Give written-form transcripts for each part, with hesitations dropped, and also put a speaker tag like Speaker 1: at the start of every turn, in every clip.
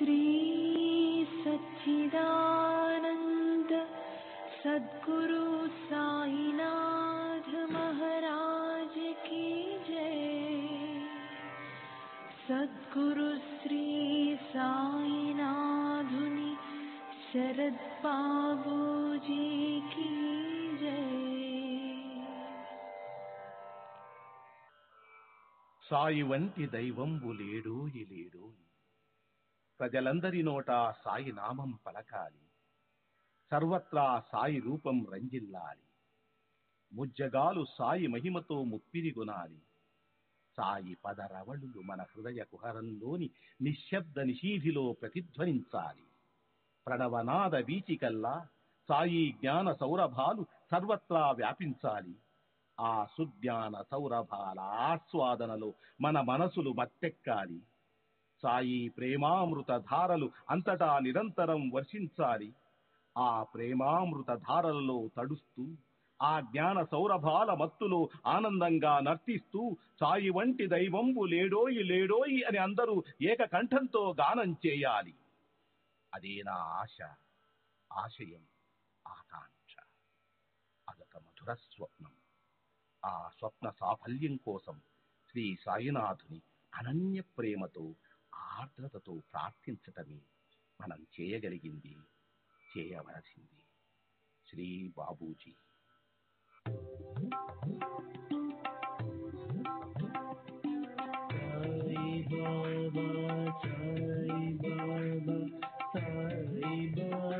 Speaker 1: श्री सच्चिदानंद सद्गुरु साईनाथ महाराज की जय। सद्गुरु श्री साईनाथुनि शरद बाबूजी की जय।
Speaker 2: సాయి వంటి దైవంబు లేడోయి లేడోయి, ప్రజలందరి నోట సాయి నామం పలకాలి, సర్వత్రా సాయి రూపం రంజిల్లాలి, ముజ్జగాలు సాయి మహిమతో ముప్పిరిగొనాలి. సాయి పదరవళులు మన హృదయ కుహరంలోని నిశ్శబ్ద నిశీధిలో ప్రతిధ్వనించాలి. ప్రణవనాద వీచికల్లా సాయి జ్ఞాన సౌరభాలు సర్వత్రా వ్యాపించాలి. ఆ సుజ్ఞాన సౌరభాల ఆస్వాదనలో మన మనసులు మత్తెక్కాలి. సాయి ప్రేమామృత ధారలు అంతటా నిరంతరం వర్షించాలి. ఆ ప్రేమామృత ధారలలో తడుస్తూ, ఆ జ్ఞాన సౌరభాల మత్తులో ఆనందంగా నర్తిస్తూ, సాయి వంటి దైవంబు లేడోయి లేడోయి అని అందరూ ఏకకంఠంతో గానం చేయాలి. అదే నా ఆశ, ఆశయం, ఆకాంక్ష. అదొక మధుర స్వప్నం. ఆ స్వప్న సాఫల్యం కోసం శ్రీ సాయినాథుని అనన్య ప్రేమతో, ఆర్ద్రతతో ప్రార్థించటమే మనం చేయగలిగింది, చేయవలసింది. శ్రీ బాబూజీ.
Speaker 3: సాయి బాబా, సాయి బాబా, సాయి బాబా, సాయి బాబా.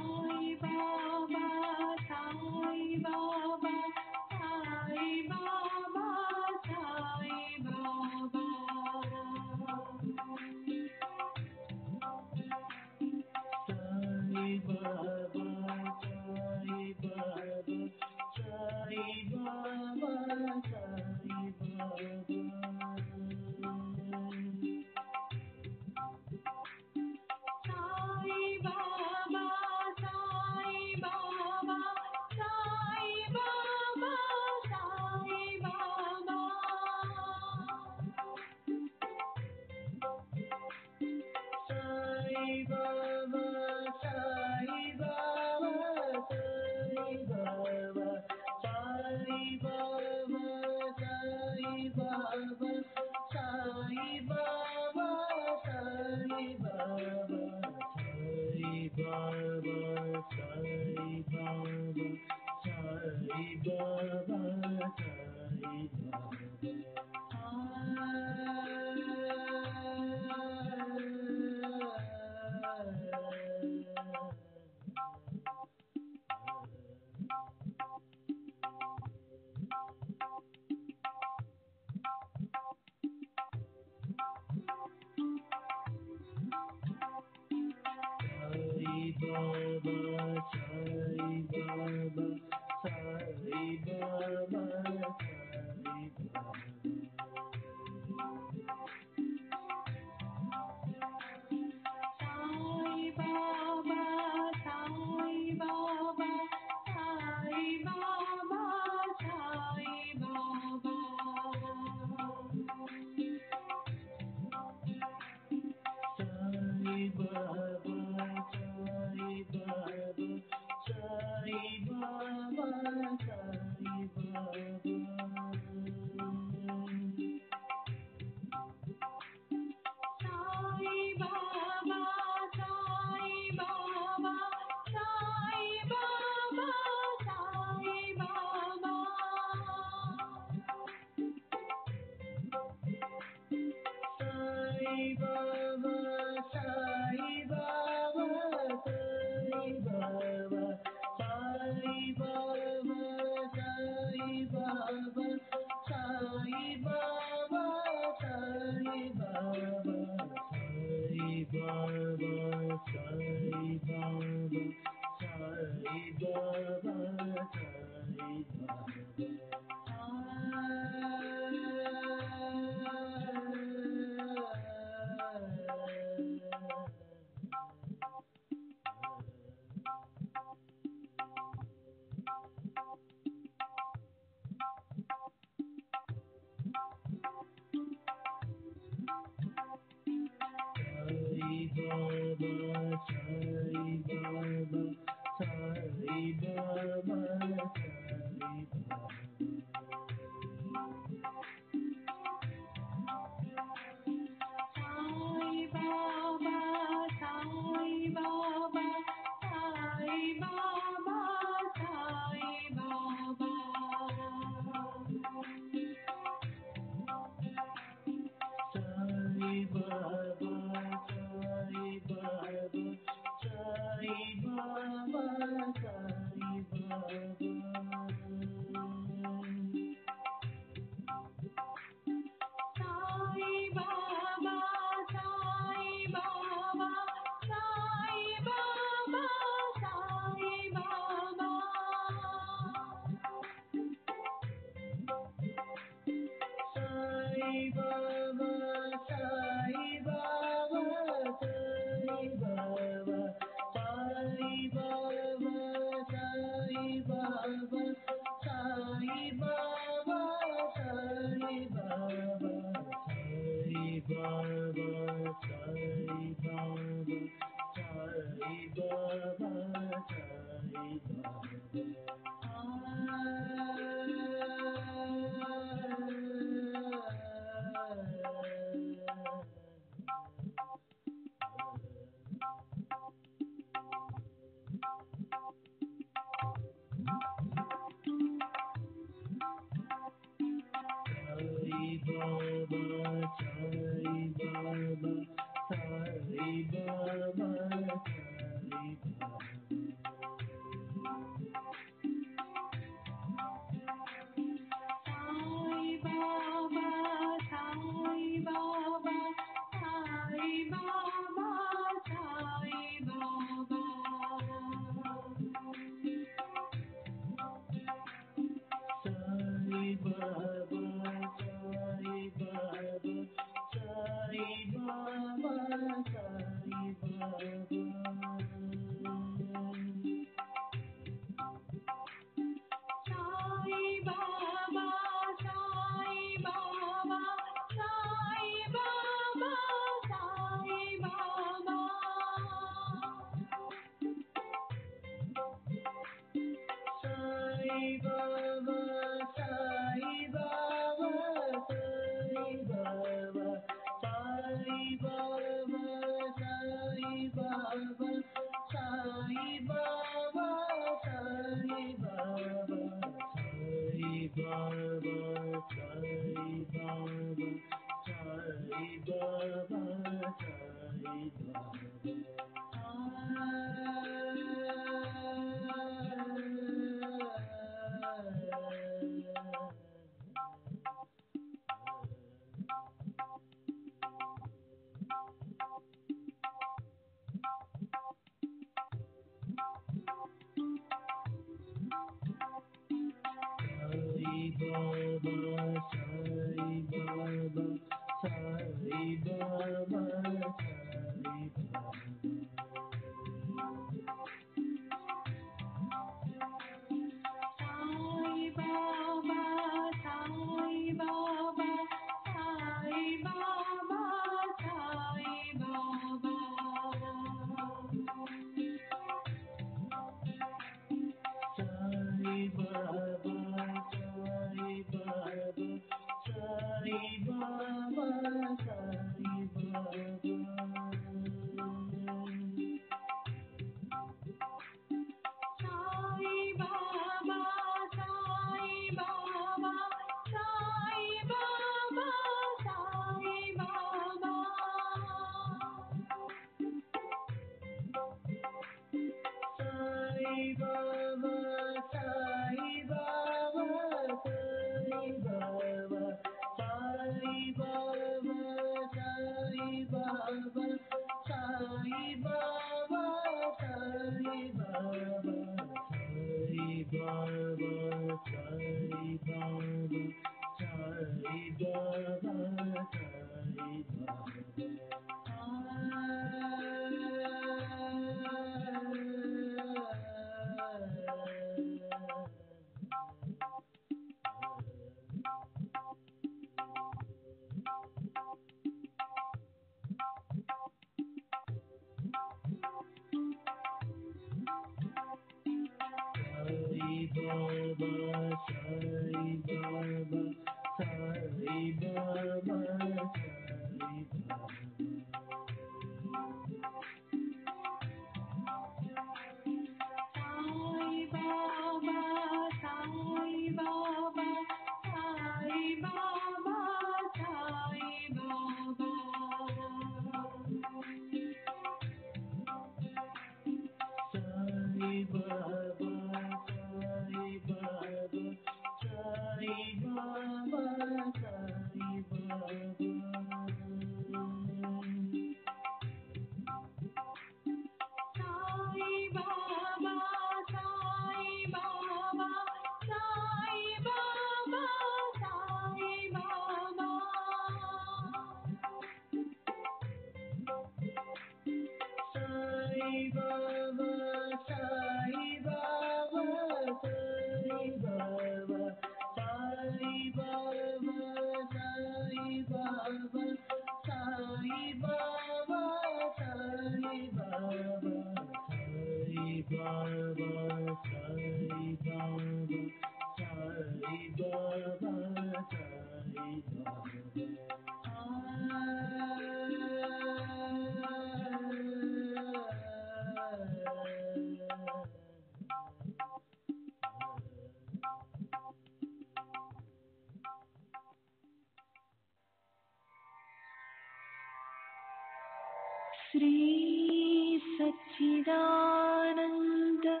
Speaker 1: श्री सच्चिदानंद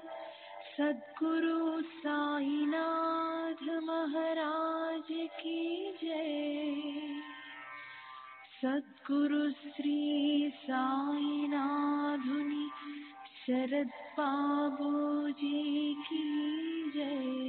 Speaker 1: सद्गुरु साईनाथ महाराज की जय। सद्गुरु श्री साईनाथुनि शरद बाबू जी की जय।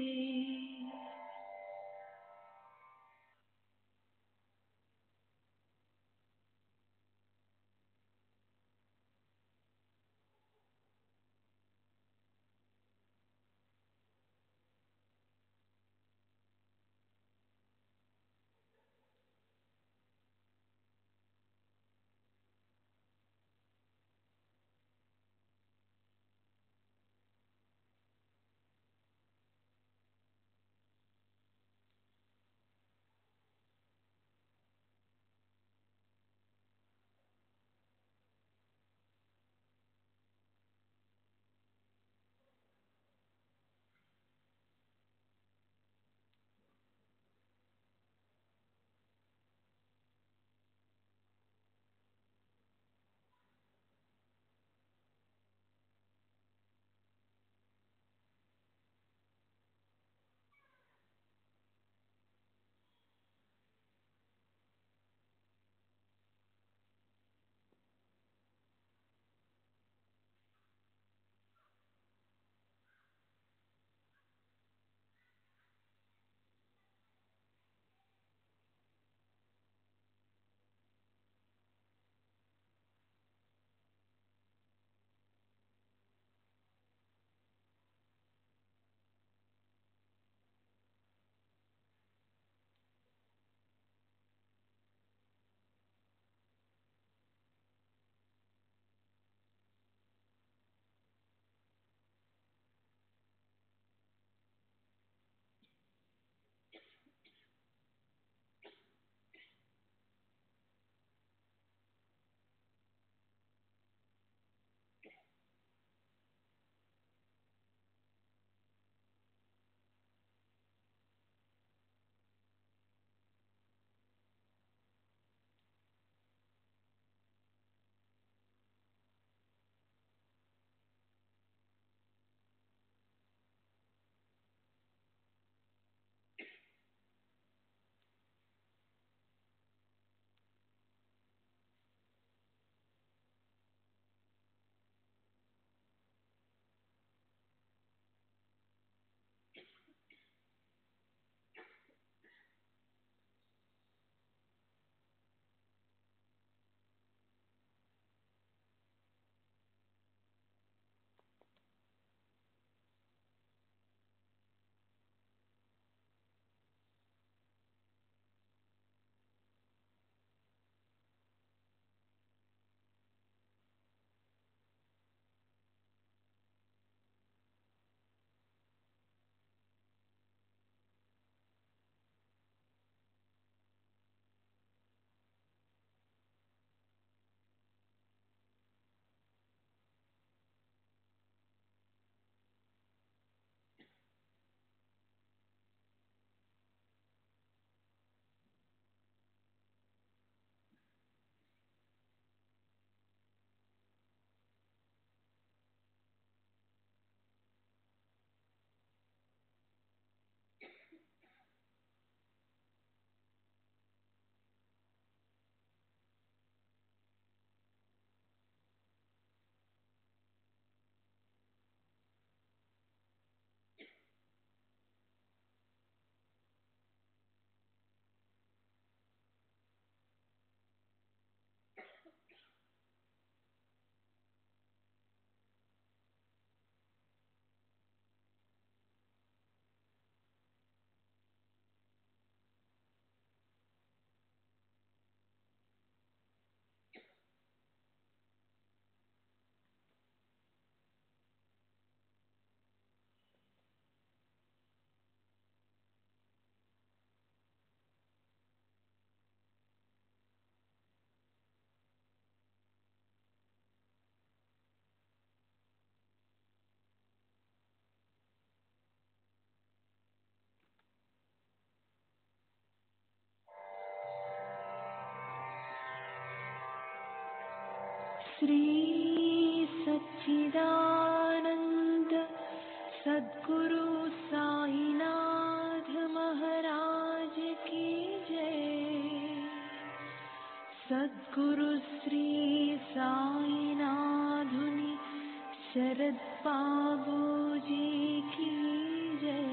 Speaker 1: श्री सच्चिदानंद सद्गुरु साईनाथ महाराज की जय। सद्गुरु श्री साईनाथुनि शरद बाबू जी की जय।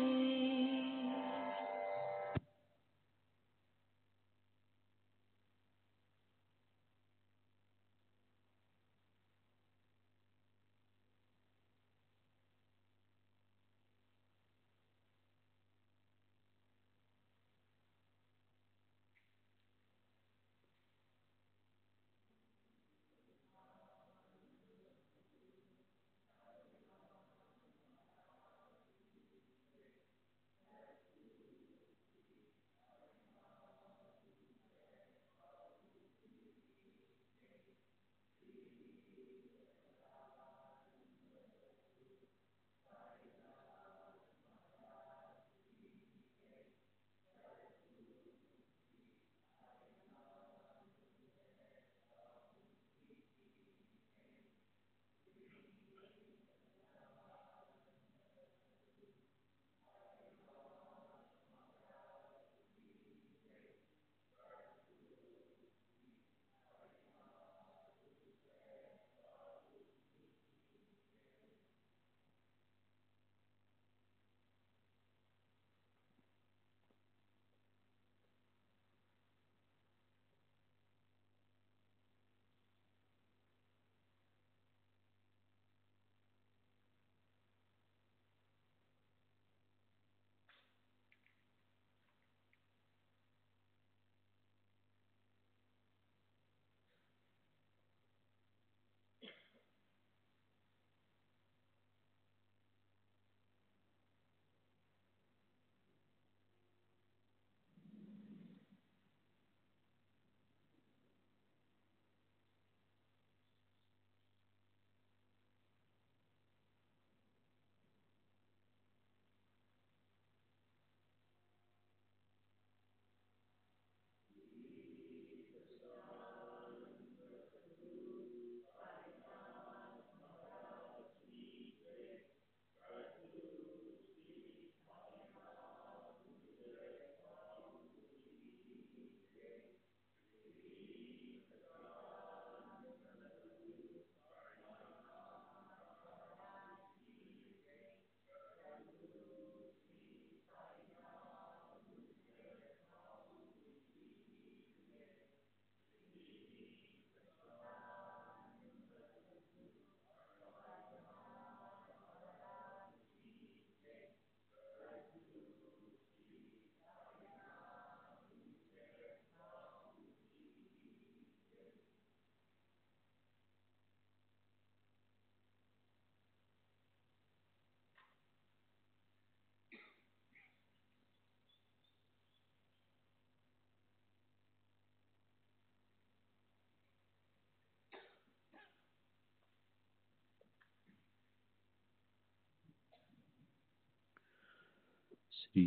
Speaker 3: श्री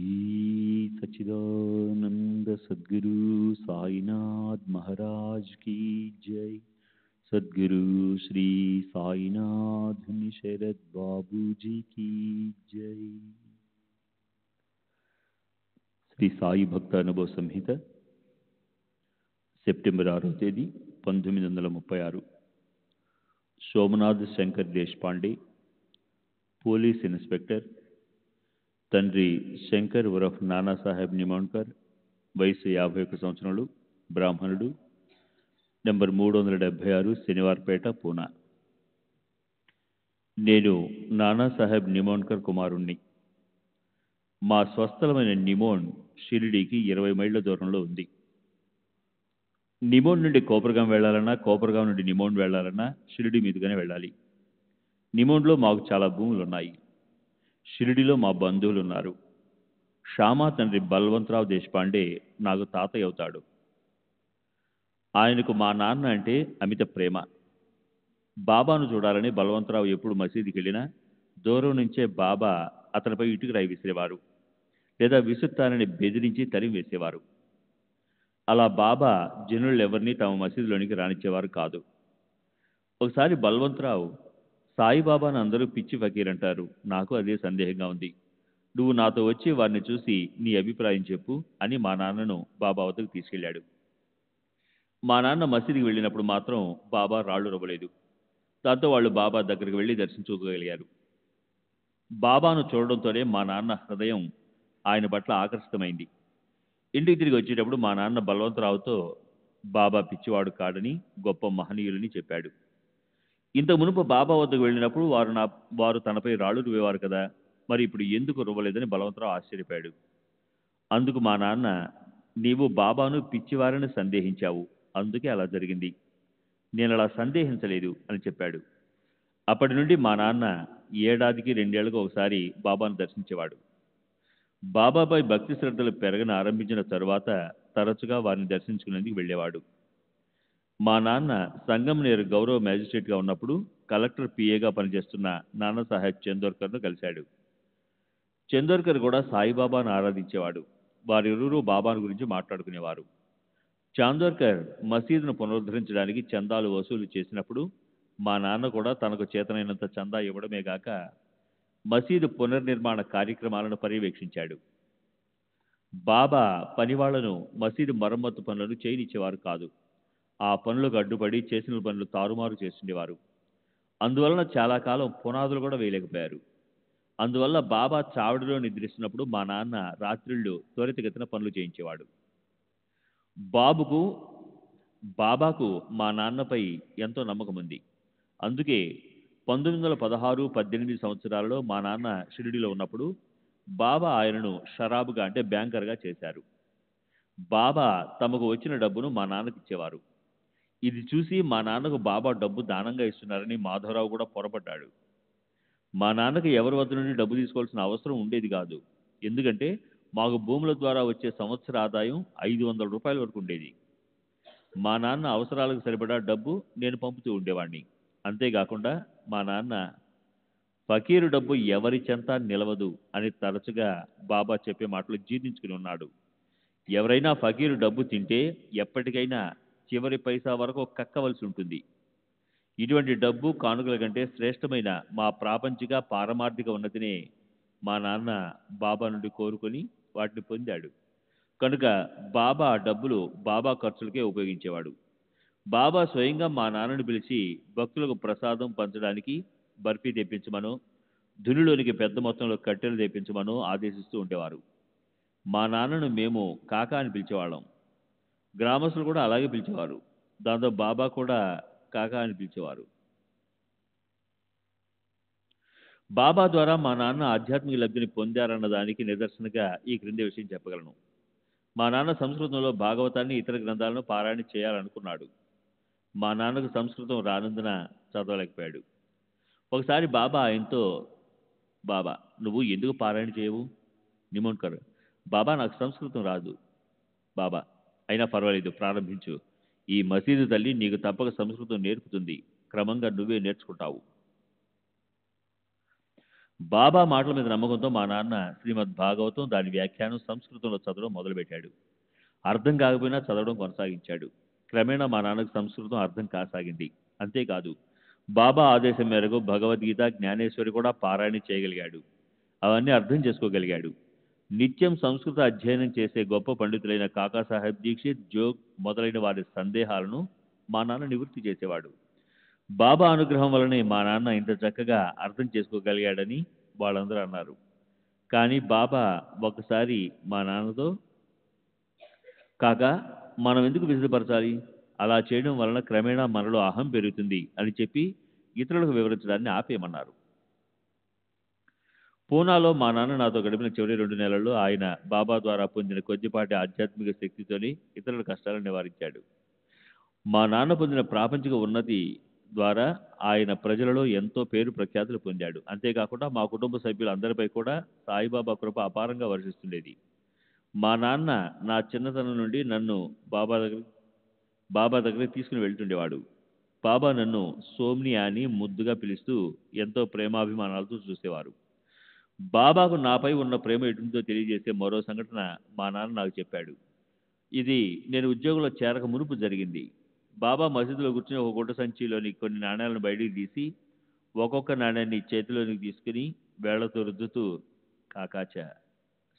Speaker 3: सच्चिदानंद सद्गुरु साईनाथ महाराज की जय। सद्गुरु श्री साईनाथ शरद बाबू जी की जय। శ్రీ సాయి భక్త అనుభవ సంహిత సెప్టెంబర్ 6వ తేదీ 1936. Somnath Shankar Deshpande, police inspector. తండ్రి శంకర్ ఉరఫ్ నానాసాహెబ్ నిమోన్కర్, వయసు 51 సంవత్సరాలు, బ్రాహ్మణుడు, నెంబర్ 376, శనివార్పేట, పూనా. నేను నానాసాహెబ్ నిమోన్కర్ కుమారుణ్ణి. మా స్వస్థలమైన నిమోన్ షిరిడీకి 20 మైళ్ళ దూరంలో ఉంది. నిమోన్ నుండి కోపర్గాం వెళ్లాలన్నా, కోపర్గాం నుండి నిమోన్ వెళ్లాలన్నా షిరిడీ మీదుగానే వెళ్ళాలి. నిమోన్లో మాకు చాలా భూములున్నాయి. షిరిడీలో మా బంధువులు ఉన్నారు. షామా తండ్రి బల్వంతరావు దేశపాండే నాకు తాతయ్య అవుతాడు. ఆయనకు మా నాన్న అంటే అమిత ప్రేమ. బాబాను చూడాలని బల్వంతరావు ఎప్పుడు మసీదుకి వెళ్ళినా దూరం నుంచే బాబా అతనిపై ఇటుకు రాయి విసిరేవారు, లేదా విసురుతానని బెదిరించి తరిమి వేసేవారు. అలా బాబా జనులెవరినీ తమ మసీదులోనికి రానిచ్చేవారు కాదు. ఒకసారి బల్వంతరావు, సాయిబాబాను అందరూ పిచ్చి ఫకీర్ అంటారు, నాకు అదే సందేహంగా ఉంది. నువ్వు నాతో వచ్చి వారిని చూసి నీ అభిప్రాయం చెప్పు అని మా నాన్నను బాబా వద్దకు తీసుకెళ్ళాడు. మా నాన్న మసీదుకి వెళ్ళినప్పుడు మాత్రం బాబా రాళ్లు రువ్వలేదు. దాంతో వాళ్ళు బాబా దగ్గరికి వెళ్ళి దర్శించుకోగలిగారు. బాబాను చూడడంతోనే మా నాన్న హృదయం ఆయన పట్ల ఆకర్షితమైంది. ఇంటికి తిరిగి వచ్చేటప్పుడు మా నాన్న బల్వంతరావుతో బాబా పిచ్చివాడు కాడని, గొప్ప మహనీయులని చెప్పాడు. ఇంత మునుపు బాబా వద్దకు వెళ్ళినప్పుడు వారు తనపై రాళ్లు రువ్వేవారు కదా, మరి ఇప్పుడు ఎందుకు రువ్వలేదని బలవంతరావు ఆశ్చర్యపోయాడు. అందుకు మా నాన్న, నీవు బాబాను పిచ్చివారని సందేహించావు, అందుకే అలా జరిగింది. నేను అలా సందేహించలేదు అని చెప్పాడు. అప్పటి నుండి మా నాన్న ఏడాదికి 2 ఏళ్లకు ఒకసారి బాబాను దర్శించేవాడు. బాబాపై భక్తి శ్రద్ధలు పెరగన ఆరంభించిన తరువాత తరచుగా వారిని దర్శించుకునేందుకు వెళ్ళేవాడు. మా నాన్న సంగంనేర్ గౌరవ మ్యాజిస్ట్రేట్గా ఉన్నప్పుడు కలెక్టర్ పిఏగా పనిచేస్తున్న నానాసాహెబ్ చందోర్కర్ను కలిశాడు. చందోర్కర్ కూడా సాయిబాబాను ఆరాధించేవాడు. వారిరువురు బాబాను గురించి మాట్లాడుకునేవారు. చాందోర్కర్ మసీదును పునరుద్ధరించడానికి చందాలు వసూలు చేసినప్పుడు మా నాన్న కూడా తనకు చేతనైనంత చందా ఇవ్వడమే గాక మసీదు పునర్నిర్మాణ కార్యక్రమాలను పర్యవేక్షించాడు. బాబా పనివాళ్లను మసీదు మరమ్మతు పనులను చేయనిచ్చేవారు కాదు. ఆ పనులకు అడ్డుపడి చేసిన పనులు తారుమారు చేస్తుండేవారు. అందువలన చాలా కాలం పునాదులు కూడా వేయలేకపోయారు. అందువల్ల బాబా చావడిలో నిద్రిస్తున్నప్పుడు మా నాన్న రాత్రిళ్ళు త్వరితగతిన పనులు చేయించేవాడు. బాబాకు మా నాన్నపై ఎంతో నమ్మకం ఉంది. అందుకే 1916-18 సంవత్సరాలలో మా నాన్న షిరిడీలో ఉన్నప్పుడు బాబా ఆయనను షరాబుగా అంటే బ్యాంకర్గా చేశారు. బాబా తమకు వచ్చిన డబ్బును మా నాన్నకి ఇచ్చేవారు. ఇది చూసి మా నాన్నకు బాబా డబ్బు దానంగా ఇస్తున్నారని మాధవరావు కూడా పొరపడ్డాడు. మా నాన్నకి ఎవరి వద్ద నుండి డబ్బు తీసుకోవాల్సిన అవసరం ఉండేది కాదు. ఎందుకంటే మాకు భూముల ద్వారా వచ్చే సంవత్సర ఆదాయం 500 రూపాయల వరకు ఉండేది. మా నాన్న అవసరాలకు సరిపడా డబ్బు నేను పంపుతూ ఉండేవాడిని. అంతేకాకుండా మా నాన్న ఫకీరు డబ్బు ఎవరి చెంత నిలవదు అని తరచుగా బాబా చెప్పే మాటలు జీర్ణించుకుని ఉన్నాడు. ఎవరైనా ఫకీరు డబ్బు తింటే ఎప్పటికైనా చివరి పైసా వరకు కక్కవలసి ఉంటుంది. ఇటువంటి డబ్బు కానుకల కంటే శ్రేష్టమైన మా ప్రాపంచిక పారమార్థిక ఉన్నతినే మా నాన్న బాబా నుండి కోరుకొని వాటిని పొందాడు. కనుక బాబా డబ్బులు బాబా ఖర్చులకే ఉపయోగించేవాడు. బాబా స్వయంగా మా నాన్నను పిలిచి భక్తులకు ప్రసాదం పంచడానికి బర్ఫీ తెప్పించమనో, ధునిలోనికి పెద్ద మొత్తంలో కట్టెలు తెప్పించమనో ఆదేశిస్తూ ఉండేవారు. మా నాన్నను మేము కాకా అని పిలిచేవాళ్ళం. గ్రామస్తులు కూడా అలాగే పిలిచేవారు. దాంతో బాబా కూడా కాకా అని పిలిచేవారు. బాబా ద్వారా మా నాన్న ఆధ్యాత్మిక లబ్ధిని పొందారన్న దానికి నిదర్శనగా ఈ క్రింది విషయం చెప్పగలను. మా నాన్న సంస్కృతంలో భాగవతాన్ని, ఇతర గ్రంథాలను పారాయణ చేయాలనుకున్నాడు. మా నాన్నకు సంస్కృతం రానందున చదవలేకపోయాడు. ఒకసారి బాబా ఆయనతో, బాబా నువ్వు ఎందుకు పారాయణ చేయవు? నిమోన్కర్, బాబా నాకు సంస్కృతం రాదు. బాబా, అయినా పర్వాలేదు, ప్రారంభించు. ఈ మసీదు తల్లి నీకు తప్పక సంస్కృతం నేర్పుతుంది. క్రమంగా నువ్వే నేర్చుకుంటావు. బాబా మాటల మీద నమ్మకంతో మా నాన్న శ్రీమద్ భాగవతం, దాని వ్యాఖ్యానం సంస్కృతంలో చదవడం మొదలుపెట్టాడు. అర్థం కాకపోయినా చదవడం కొనసాగించాడు. క్రమేణా మా నాన్నకు సంస్కృతం అర్థం కాసాగింది. అంతేకాదు, బాబా ఆదేశం మేరకు భగవద్గీత, జ్ఞానేశ్వరి కూడా పారాయణ చేయగలిగాడు. అవన్నీ అర్థం చేసుకోగలిగాడు. నిత్యం సంస్కృత అధ్యయనం చేసే గొప్ప పండితులైన కాకాసాహెబ్ దీక్షిత్, జోగ్ మొదలైన వారి సందేహాలను మా నాన్న నివృత్తి చేసేవాడు. బాబా అనుగ్రహం వలనే మా నాన్న ఇంత చక్కగా అర్థం చేసుకోగలిగాడని వాళ్ళందరూ అన్నారు. కానీ బాబా ఒకసారి మా నాన్నతో, కాకా మనం ఎందుకు విసిరిపరచాలి? అలా చేయడం వలన క్రమేణా మనలో అహం పెరుగుతుంది అని చెప్పి ఇతరులకు వివరించడాన్ని ఆపేయమన్నారు. పూనాలో మా నాన్న నాతో గడిపిన చివరి 2 నెలల్లో ఆయన బాబా ద్వారా పొందిన కొద్దిపాటి ఆధ్యాత్మిక శక్తితోనే ఇతరుల కష్టాలను నివారించాడు. మా నాన్న పొందిన ప్రాపంచిక ఉన్నతి ద్వారా ఆయన ప్రజలలో ఎంతో పేరు ప్రఖ్యాతులు పొందాడు. అంతేకాకుండా మా కుటుంబ సభ్యులందరిపై కూడా సాయిబాబా కృప అపారంగా వర్షిస్తుండేది. మా నాన్న నా చిన్నతనం నుండి నన్ను బాబా దగ్గరికి తీసుకుని వెళ్తుండేవాడు. బాబా నన్ను సోమ్ని అని ముద్దుగా పిలుస్తూ ఎంతో ప్రేమాభిమానాలతో చూసేవారు. బాబాకు నాపై ఉన్న ప్రేమ ఎటుందో తెలియజేసే మరో సంఘటన మా నాన్న నాకు చెప్పాడు. ఇది నేను ఉద్యోగంలో చేరక మునుపు జరిగింది. బాబా మసీదులో కూర్చొని ఒక గుడ్డ సంచిలోని కొన్ని నాణ్యాలను బయటికి తీసి ఒక్కొక్క నాణ్యాన్ని చేతిలోనికి తీసుకుని వేళ్లతో రుద్దుతూ కాకాచా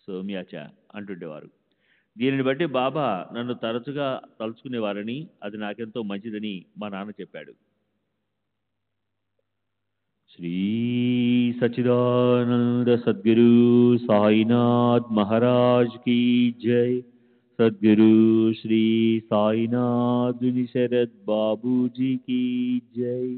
Speaker 3: సోమ్యాచా అంటుండేవారు. దీనిని బట్టి బాబా నన్ను తరచుగా తలుచుకునేవారని, అది నాకెంతో మంచిదని మా నాన్న చెప్పాడు. శ్రీ సచిదానంద సద్గురు సాయినాథ్ మహారాజ్ కీ జై. సద్గురు శ్రీ సాయినాథ్ శరద్ బాబూజీ కీ జై.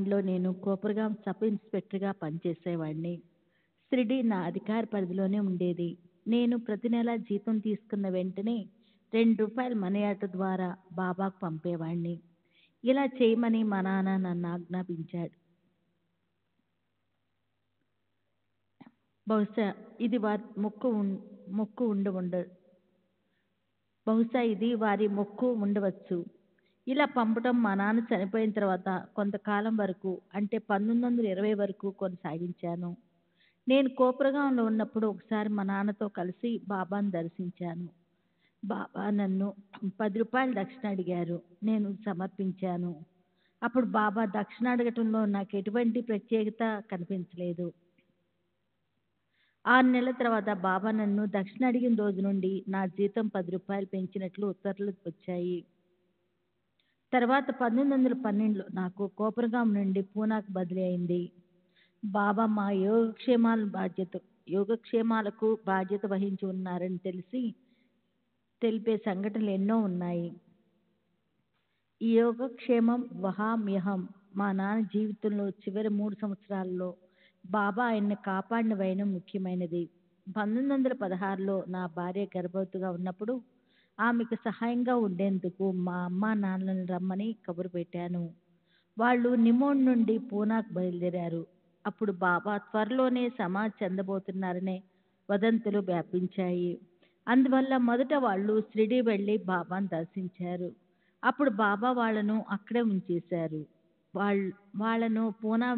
Speaker 4: లో నేను కోపర్గాం సబ్ ఇన్స్పెక్టర్గా పనిచేసేవాడిని. షిరిడి నా అధికార పరిధిలోనే ఉండేది. నేను ప్రతి నెల జీతం తీసుకున్న వెంటనే ₹2 మనీ ఆర్డర్ ద్వారా బాబాకు పంపేవాడిని. ఇలా చేయమని మా నాన్న నన్ను ఆజ్ఞాపించాడు. బహుశా ఇది వారి మొక్కు ఉండవచ్చు. ఇలా పంపడం మా నాన్న చనిపోయిన తర్వాత కొంతకాలం వరకు, అంటే 1920 వరకు కొనసాగించాను. నేను కోపరగాంలో ఉన్నప్పుడు ఒకసారి మా నాన్నతో కలిసి బాబాను దర్శించాను. బాబా నన్ను ₹10 దక్షిణ అడిగారు. నేను సమర్పించాను. అప్పుడు బాబా దక్షిణ అడగటంలో నాకు ఎటువంటి ప్రత్యేకత కనిపించలేదు. 6 నెలల తర్వాత బాబా నన్ను దక్షిణ అడిగిన రోజు నుండి నా జీతం ₹10 పెంచినట్లు ఉత్తర్వులు వచ్చాయి. తర్వాత 1912లో నాకు కోపరగాం నుండి పూనాకు బదిలీ అయింది. బాబా మా యోగక్షేమాలకు బాధ్యత వహించి ఉన్నారని తెలిపే సంఘటనలు ఎన్నో ఉన్నాయి. ఈ యోగక్షేమం వహామ్యహం మా నాన్న జీవితంలో చివరి 3 సంవత్సరాలలో బాబా ఆయన్ని కాపాడిన వైనం ముఖ్యమైనది. 1916లో నా భార్య గర్భవతిగా ఉన్నప్పుడు ఆమెకు సహాయంగా ఉండేందుకు మా అమ్మ నాన్నలను రమ్మని కబురు పెట్టాను. వాళ్ళు నిమోన్ నుండి పూనాకు బయలుదేరారు. అప్పుడు బాబా త్వరలోనే సమాధి చెందబోతున్నారనే వదంతులు వ్యాపించాయి. అందువల్ల మొదట వాళ్ళు షిరిడి వెళ్ళి బాబాను దర్శించారు. అప్పుడు బాబా వాళ్ళను అక్కడే ఉంచేశారు. వాళ్ళను పూనా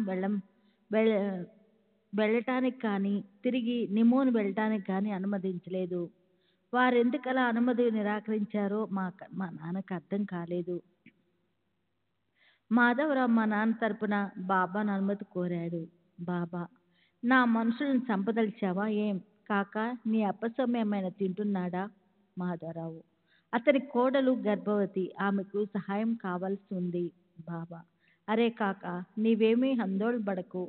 Speaker 4: వెళ్ళటానికి కానీ తిరిగి నిమోన్ వెళ్ళటానికి కానీ అనుమతించలేదు. వారెందుకు అలా అనుమతి నిరాకరించారో మా నాన్నకు అర్థం కాలేదు. మాధవరావు మా నాన్న తరపున బాబాను అనుమతి కోరాడు. బాబా, నా మనుషులను చంపదలిచావా ఏం? కాక నీ అపసొమ్ము ఏమైనా తింటున్నాడా? మాధవరావు, అతని కోడలు గర్భవతి, ఆమెకు సహాయం కావాల్సి ఉంది. బాబా, అరే కాక, నీవేమీ ఆందోళన పడకు,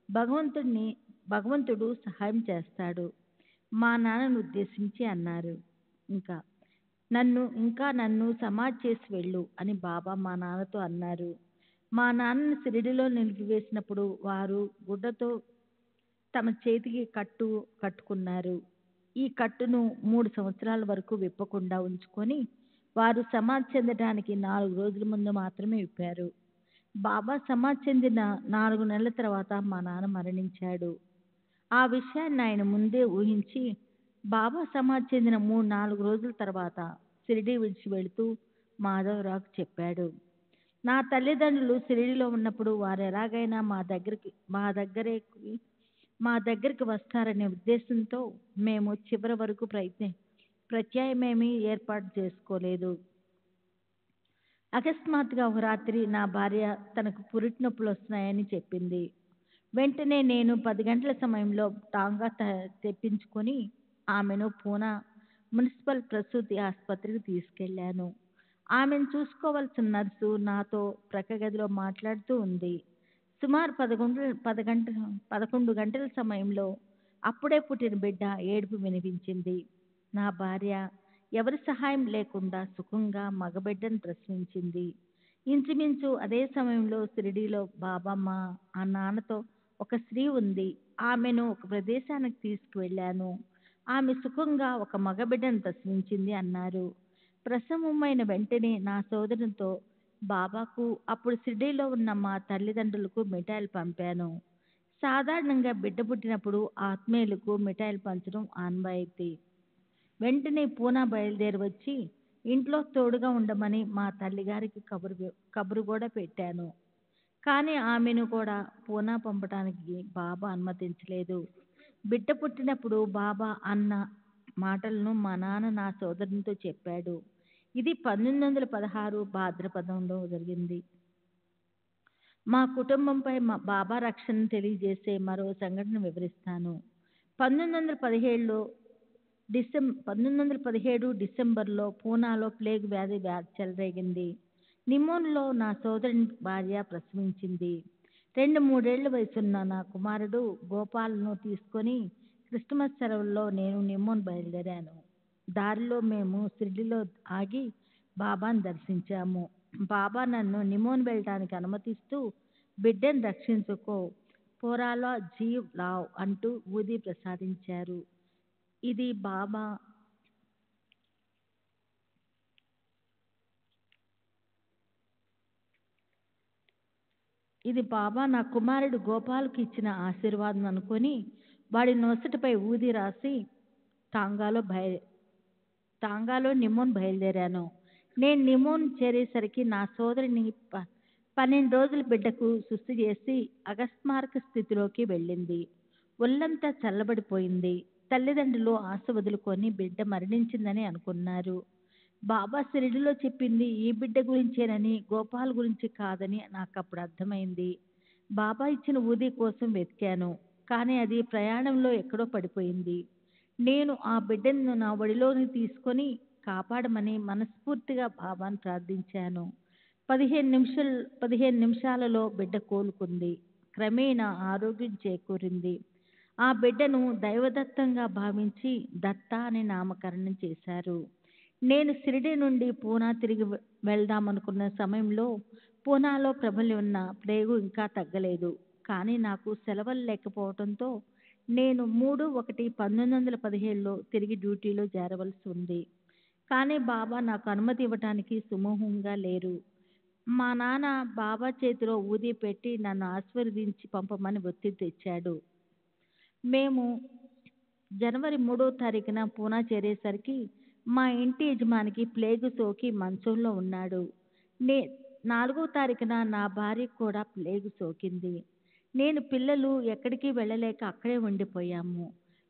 Speaker 4: భగవంతుడు సహాయం చేస్తాడు. మా నాన్నను ఉద్దేశించి అన్నారు. ఇంకా నన్ను సమాధి చేసి వెళ్ళు అని బాబా మా నాన్నతో అన్నారు. మా నాన్నను షిరిడిలో నిలిపివేసినప్పుడు వారు గుడ్డతో తమ చేతికి కట్టుకున్నారు. ఈ కట్టును 3 సంవత్సరాల వరకు విప్పకుండా ఉంచుకొని వారు సమాధి చెందడానికి 4 రోజుల ముందు మాత్రమే విప్పారు. బాబా సమాధి చెందిన 4 నెలల తర్వాత మా నాన్న మరణించాడు. ఆ విషయాన్ని ఆయన ముందే ఊహించి బాబా సమాధి చెందిన 3-4 రోజుల తర్వాత షిరిడి విడిచి వెళుతూ మాధవరావుకు చెప్పాడు. నా తల్లిదండ్రులు షిరిడిలో ఉన్నప్పుడు వారు ఎలాగైనా మా దగ్గరికి వస్తారనే ఉద్దేశంతో మేము చివరి వరకు ప్రత్యాయమేమీ ఏర్పాటు చేసుకోలేదు. అకస్మాత్తుగా ఒక రాత్రి నా భార్య తనకు పురిటి నొప్పులు వస్తున్నాయని చెప్పింది. వెంటనే నేను 10 గంటల సమయంలో టాంగా తెప్పించుకొని ఆమెను పూనా మున్సిపల్ ప్రసూతి ఆసుపత్రికి తీసుకెళ్లాను. ఆమెను చూసుకోవాల్సిన నర్సు నాతో ప్రక్క గదిలో మాట్లాడుతూ ఉంది. సుమారు 11 గంటల సమయంలో అప్పుడే పుట్టిన బిడ్డ ఏడుపు వినిపించింది. నా భార్య ఎవరి సహాయం లేకుండా సుఖంగా మగబిడ్డను ప్రసవించింది. ఇంచుమించు అదే సమయంలో షిరిడీలో బాబా మా నాన్నతో ఒక స్త్రీ ఉంది. ఆమెను ఒక ప్రదేశానికి తీసుకువెళ్ళాను. ఆమె సుఖంగా ఒక మగబిడ్డను ప్రసవించింది అన్నారు. ప్రసవమైన వెంటనే నా సోదరునితో బాబాకు, అప్పుడు షిరిడీలో ఉన్న మా తల్లిదండ్రులకు మిఠాయిలు పంపాను. సాధారణంగా బిడ్డ పుట్టినప్పుడు ఆత్మీయులకు మిఠాయిలు పంచడం ఆనవాయితీ. వెంటనే పూనా బయలుదేరి వచ్చి ఇంట్లో తోడుగా ఉండమని మా తల్లిగారికి కబురు కూడా పెట్టాను. కానీ ఆమెను కూడా పూనా పంపటానికి బాబా అనుమతించలేదు. బిడ్డ పుట్టినప్పుడు బాబా అన్న మాటలను మా నాన్న నా సోదరునితో చెప్పాడు. ఇది 1916 భాద్రపదంలో జరిగింది. మా కుటుంబంపై మా బాబా రక్షణను తెలియజేసే మరో సంఘటన వివరిస్తాను. 1917 డిసెంబర్లో పూనాలో ప్లేగ్ వ్యాధి చెలరేగింది. నిమోన్లో నా సోదరుని భార్య ప్రసవించింది. 2-3 ఏళ్ల వయసున్న నా కుమారుడు గోపాల్ను తీసుకొని క్రిస్మస్ సెలవుల్లో నేను నిమోన్ బయలుదేరాను. దారిలో మేము షిరిడీలో ఆగి బాబాను దర్శించాము. బాబా నన్ను నిమోన్ వెళ్ళటానికి అనుమతిస్తూ బిడ్డను రక్షించుకో, పోరాలో జీవ్ లావ్ అంటూ ఊది ప్రసాదించారు. ఇది బాబా నా కుమారుడు గోపాల్కు ఇచ్చిన ఆశీర్వాదం అనుకొని వాడి నొసటిపై ఊది రాసి టాంగాలో నిమోన్ బయలుదేరాను. నేను నిమోన్ చేరేసరికి నా సోదరిని 12 రోజుల బిడ్డకు సుస్థి చేసి అకస్మారక స్థితిలోకి వెళ్ళింది. ఒళ్ళంతా చల్లబడిపోయింది. తల్లిదండ్రులు ఆశ వదులుకొని బిడ్డ మరణించిందని అనుకున్నారు. బాబా షిరిడీలో చెప్పింది ఈ బిడ్డ గురించేనని, గోపాల్ గురించి కాదని నాకప్పుడు అర్థమైంది. బాబా ఇచ్చిన ఊది కోసం వెతికాను, కానీ అది ప్రయాణంలో ఎక్కడో పడిపోయింది. నేను ఆ బిడ్డను నా ఒడిలోకి తీసుకొని కాపాడమని మనస్ఫూర్తిగా బాబాను ప్రార్థించాను. 15 నిమిషాలలో బిడ్డ కోలుకుంది. క్రమేణా ఆరోగ్యం చేకూరింది. ఆ బిడ్డను దైవదత్తంగా భావించి దత్తా అని నామకరణం చేశారు. నేను షిరిడీ నుండి పూనా తిరిగి వెళ్దామనుకున్న సమయంలో పూనాలో ప్రబలి ఉన్న ప్లేగు ఇంకా తగ్గలేదు. కానీ నాకు సెలవులు లేకపోవడంతో నేను 3/1/1917లో తిరిగి డ్యూటీలో చేరవలసి ఉంది. కానీ బాబా నాకు అనుమతి ఇవ్వటానికి సుముఖంగా లేరు. మా నాన్న బాబా చేతిలో ఊది పెట్టి నన్ను ఆశీర్వదించి పంపమని ఒత్తిడి తెచ్చాడు. మేము జనవరి 3వ తారీఖున పూనా చేరేసరికి మా ఇంటి యజమానికి ప్లేగు సోకి మంచంలో ఉన్నాడు. 4వ తారీఖున నా భార్యకు కూడా ప్లేగు సోకింది. నేను పిల్లలు ఎక్కడికి వెళ్ళలేక అక్కడే ఉండిపోయాము.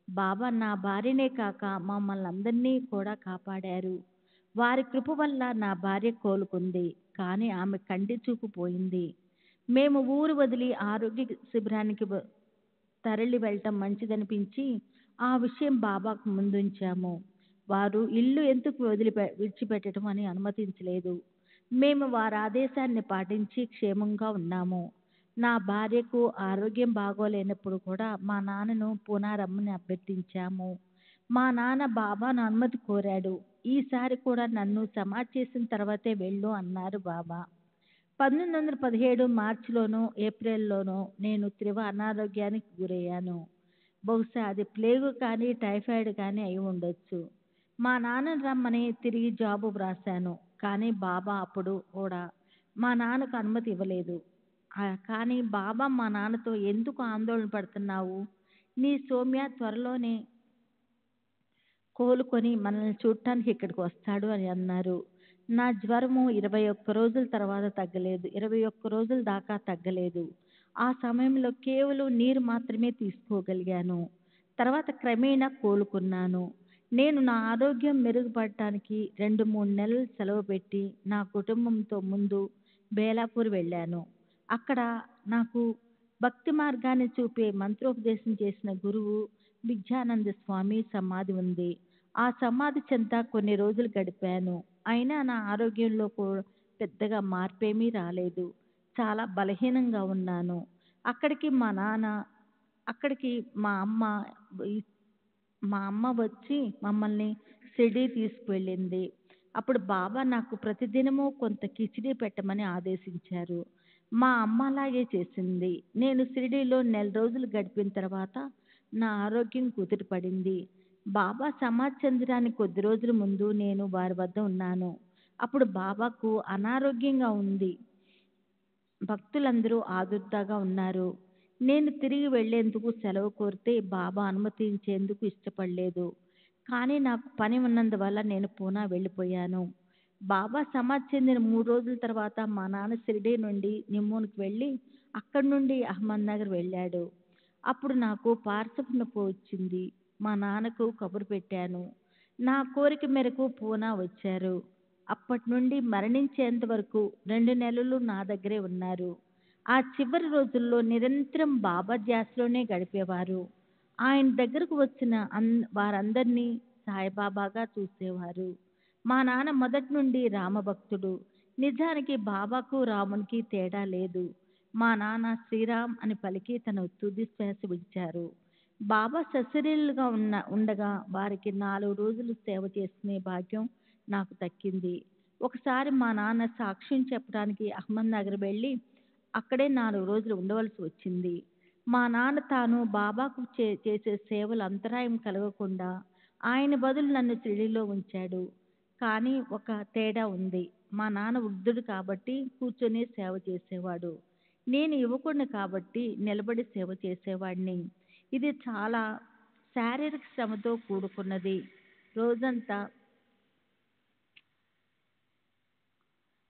Speaker 4: బాబా నా భార్యనే కాక మమ్మల్ని అందరినీ కూడా కాపాడారు. వారి కృప వల్ల నా భార్య కోలుకుంది, కానీ ఆమె కంటి చూపు పోయింది. మేము ఊరు వదిలి ఆరోగ్య శిబిరానికి తరలి వెళ్ళటం మంచిదనిపించి ఆ విషయం బాబాకు ముందుంచాము. వారు ఇల్లు ఎందుకు విడిచిపెట్టడం అని అనుమతించలేదు. మేము వారి ఆదేశాన్ని పాటించి క్షేమంగా ఉన్నాము. నా భార్యకు ఆరోగ్యం బాగోలేనప్పుడు కూడా మా నాన్నను పూనా రమ్మని అభ్యర్థించాము. మా నాన్న బాబాను అనుమతి కోరాడు. ఈసారి కూడా నన్ను సమాధి చేసిన తర్వాతే వెళ్ళు అన్నారు బాబా. 1917 మార్చిలోనో ఏప్రిల్లోనో నేను తీవ్ర అనారోగ్యానికి గురయ్యాను. బహుశా అది ప్లేగు కానీ టైఫాయిడ్ కానీ అయి ఉండొచ్చు. మా నాన్నను రమ్మని తిరిగి జాబు వ్రాశాను, కానీ బాబా అప్పుడు కూడా మా నాన్నకు అనుమతి ఇవ్వలేదు. కానీ బాబా మా నాన్నతో ఎందుకు ఆందోళన పడుతున్నావు, నీ సౌమ్య త్వరలోనే కోలుకొని మనల్ని చూడటానికి ఇక్కడికి వస్తాడు అని అన్నారు. నా జ్వరము 21 రోజుల తర్వాత తగ్గలేదు. 21 రోజుల దాకా తగ్గలేదు. ఆ సమయంలో కేవలం నీరు మాత్రమే తీసుకోగలిగాను. తర్వాత క్రమేణా కోలుకున్నాను. నేను నా ఆరోగ్యం మెరుగుపడటానికి 2-3 నెలలు సెలవు పెట్టి నా కుటుంబంతో ముందు బేలాపూర్ వెళ్ళాను. అక్కడ నాకు భక్తి మార్గాన్ని చూపే మంత్రోపదేశం చేసిన గురువు విద్యానంద స్వామి సమాధి ఉంది. ఆ సమాధి చెంత కొన్ని రోజులు గడిపాను. అయినా నా ఆరోగ్యంలో పెద్దగా మార్పేమీ రాలేదు. చాలా బలహీనంగా ఉన్నాను. అక్కడికి మా అమ్మ వచ్చి మమ్మల్ని షిరిడీ తీసుకువెళ్ళింది. అప్పుడు బాబా నాకు ప్రతిదినము కొంత కిచిడీ పెట్టమని ఆదేశించారు. మా అమ్మ అలాగే చేసింది. నేను షిరిడీలో 1 నెల రోజులు గడిపిన తర్వాత నా ఆరోగ్యం కుదుటపడింది. బాబా సమాధి చెందడానికి కొద్ది రోజుల ముందు నేను వారి వద్ద ఉన్నాను. అప్పుడు బాబాకు అనారోగ్యంగా ఉంది. భక్తులందరూ ఆదుర్దాగా ఉన్నారు. నేను తిరిగి వెళ్లేందుకు సెలవు కోరితే బాబా అనుమతించేందుకు ఇష్టపడలేదు. కానీ నాకు పని ఉన్నందువల్ల నేను పూనా వెళ్ళిపోయాను. బాబా సమాధి చెందిన 3 రోజుల తర్వాత మా నాన్న షిరిడీ నుండి నిమ్మూన్కి వెళ్ళి అక్కడి నుండి అహ్మద్నగర్ వెళ్ళాడు. అప్పుడు నాకు పార్సపు నొప్పి వచ్చింది. మా నాన్నకు కబురు పెట్టాను. నా కోరిక మేరకు పూనా వచ్చారు. అప్పటి నుండి మరణించేంత వరకు 2 నెలలు నా దగ్గరే ఉన్నారు. ఆ చివరి రోజుల్లో నిరంతరం బాబా ధ్యాసలోనే గడిపేవారు. ఆయన దగ్గరకు వచ్చిన వారందరినీ సాయిబాబాగా చూసేవారు. మా నాన్న మొదటి నుండి రామభక్తుడు. నిజానికి బాబాకు రామునికి తేడా లేదు. మా నాన్న శ్రీరామ్ అని పలికి తన తుది శ్వాస విడిచారు. బాబా సశరీరులుగా ఉండగా వారికి 4 రోజులు సేవ చేసుకునే భాగ్యం నాకు దక్కింది. ఒకసారి మా నాన్న సాక్ష్యం చెప్పడానికి అహ్మద్నగర్ వెళ్ళి అక్కడే 4 రోజులు ఉండవలసి వచ్చింది. మా నాన్న తాను బాబాకు చేసే సేవలు అంతరాయం కలగకుండా ఆయన బదులు నన్ను షిరిడీలో ఉంచాడు. కానీ ఒక తేడా ఉంది. మా నాన్న వృద్ధుడు కాబట్టి కూర్చొని సేవ చేసేవాడు. నేను యువకుడిని కాబట్టి నిలబడి సేవ చేసేవాడిని. ఇది చాలా శారీరక శ్రమతో కూడుకున్నది.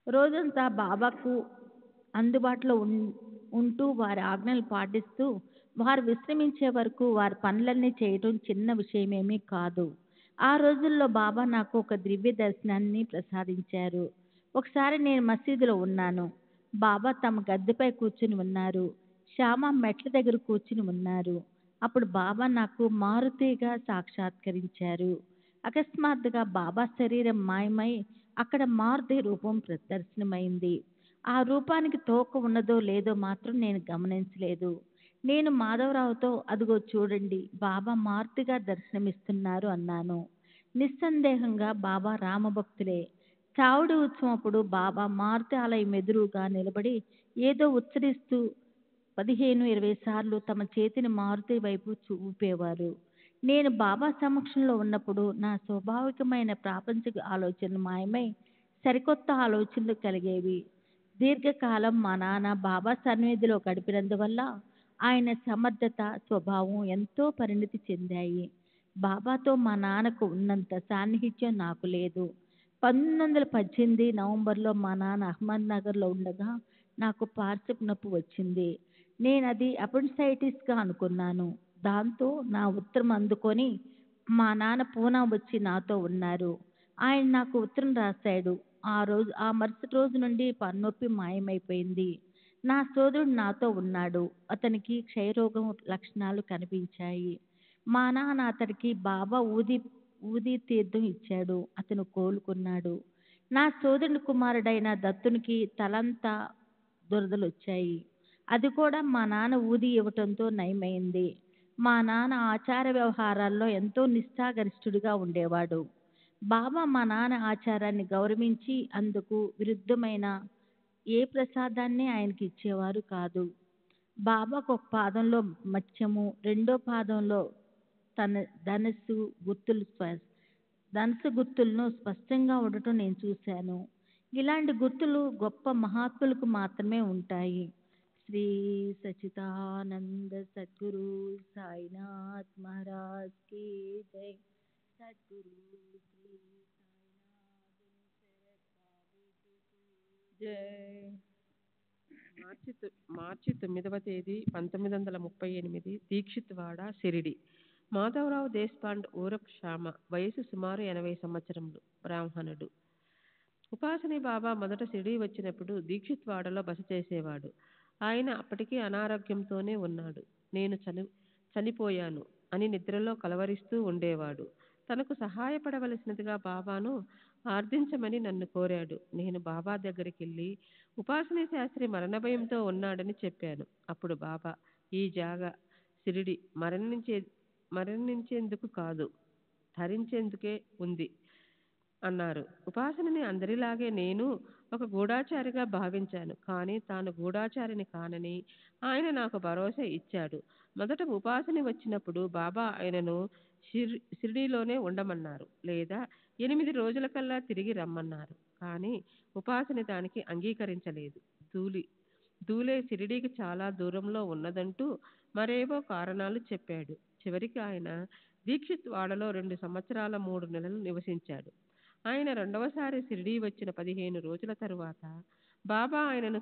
Speaker 4: రోజంతా బాబాకు అందుబాటులో ఉంటూ వారి ఆజ్ఞలు పాటిస్తూ వారు విశ్రమించే వరకు వారి పనులన్నీ చేయటం చిన్న విషయమేమీ కాదు. ఆ రోజుల్లో బాబా నాకు ఒక దివ్య దర్శనాన్ని ప్రసాదించారు. ఒకసారి నేను మసీదులో ఉన్నాను. బాబా తమ గద్దెపై కూర్చుని ఉన్నారు. శ్యామ మెట్ల దగ్గర కూర్చుని ఉన్నారు. అప్పుడు బాబా నాకు మారుతిగా సాక్షాత్కరించారు. అకస్మాత్తుగా బాబా శరీరం మాయమై అక్కడ మారుతి రూపం ప్రదర్శనమైంది. ఆ రూపానికి తోక ఉన్నదో లేదో మాత్రం నేను గమనించలేదు. నేను మాధవరావుతో అదిగో చూడండి బాబా మారుతిగా దర్శనమిస్తున్నారు అన్నాను. నిస్సందేహంగా బాబా రామభక్తులే. చావుడి ఉత్సవం అప్పుడు బాబా మారుతి ఆలయం ఎదురుగా నిలబడి ఏదో ఉచ్చరిస్తూ 15-20 సార్లు తమ చేతిని మారుతి వైపు ఊపేవారు. నేను బాబా సమక్షంలో ఉన్నప్పుడు నా స్వాభావికమైన ప్రాపంచిక ఆలోచనలు మాయమై సరికొత్త ఆలోచనలు కలిగేవి. దీర్ఘకాలం మా నాన్న బాబా సన్నిధిలో గడిపినందువల్ల ఆయన సమర్థత, స్వభావం ఎంతో పరిణితి చెందాయి. బాబాతో మా నాన్నకు ఉన్నంత సాన్నిహిత్యం నాకు లేదు. 1918 నవంబర్లో మా నాన్న అహ్మద్నగర్లో ఉండగా నాకు పార్సపు నొప్పి వచ్చింది. నేను అది అపెండిసైటిస్గా అనుకున్నాను. దాంతో నా ఉత్తరం అందుకొని మా నాన్న పూనా వచ్చి నాతో ఉన్నారు. ఆయన నాకు ఉత్తరం రాశాడు. ఆ మరుసటి రోజు నుండి పన్నొప్పి మాయమైపోయింది. నా సోదరుడు నాతో ఉన్నాడు. అతనికి క్షయరోగం లక్షణాలు కనిపించాయి. మా నాన్న అతడికి బాబా ఊది తీర్థం ఇచ్చాడు. అతను కోలుకున్నాడు. నా సోదరుని కుమారుడైన దత్తునికి తలంతా దురదలొచ్చాయి. అది కూడా మా నాన్న ఊది ఇవ్వటంతో నయమైంది. మా నాన్న ఆచార వ్యవహారాల్లో ఎంతో నిష్ఠాగరిష్ఠుడిగా ఉండేవాడు. బాబా మా నాన్న ఆచారాన్ని గౌరవించి అందుకు విరుద్ధమైన ఏ ప్రసాదాన్ని ఆయనకి ఇచ్చేవారు కాదు. బాబాకు ఒక పాదంలో మత్స్యము, రెండో పాదంలో తన ధనస్సు గుర్తులను స్పష్టంగా ఉండటం నేను చూశాను. ఇలాంటి గుర్తులు గొప్ప మహాత్ములకు మాత్రమే ఉంటాయి. శ్రీ సచిదానంద సద్గురు సాయినాథ్ మహారాజ్ కీ జై. సద్గురు శ్రీ జై.
Speaker 5: మార్చి 9వ తేదీ 1938 దీక్షిత్ వాడ, షిరిడి. మాధవరావు దేశపాండ్ ఊరఫ్ శ్యామ. వయసు సుమారు 80 సంవత్సరములు. బ్రాహ్మణుడు. ఉపాసని బాబా మొదట షిరిడి వచ్చినప్పుడు దీక్షిత్ వాడలో బస చేసేవాడు. ఆయన అప్పటికీ అనారోగ్యంతోనే ఉన్నాడు. నేను చనిపోయాను అని నిద్రలో కలవరిస్తూ ఉండేవాడు. తనకు సహాయపడవలసినదిగా బాబాను ఆర్థించమని నన్ను కోరాడు. నేను బాబా దగ్గరికి వెళ్ళి ఉపాసనీ శాస్త్రి మరణభయంతో ఉన్నాడని చెప్పాను. అప్పుడు బాబా, ఈ జాగా షిరిడి మరణించేందుకు కాదు, ధరించేందుకే ఉంది అన్నారు. ఉపాసనని అందరిలాగే నేను ఒక గూఢాచారిగా భావించాను. కానీ తాను గూఢాచారిని కానని ఆయన నాకు భరోసా ఇచ్చాడు. మొదట ఉపాసని వచ్చినప్పుడు బాబా ఆయనను షిరిడీలోనే ఉండమన్నారు, లేదా 8 రోజులకల్లా తిరిగి రమ్మన్నారు. కానీ ఉపాసని దానికి అంగీకరించలేదు. దూలే షిరిడీకి చాలా దూరంలో ఉన్నదంటూ మరేవో కారణాలు చెప్పాడు. చివరికి ఆయన దీక్షిత్ వాడలో 2 సంవత్సరాల 3 నెలలు నివసించాడు. ఆయన రెండవసారి షిరిడీ వచ్చిన 15 రోజుల తరువాత బాబా ఆయనను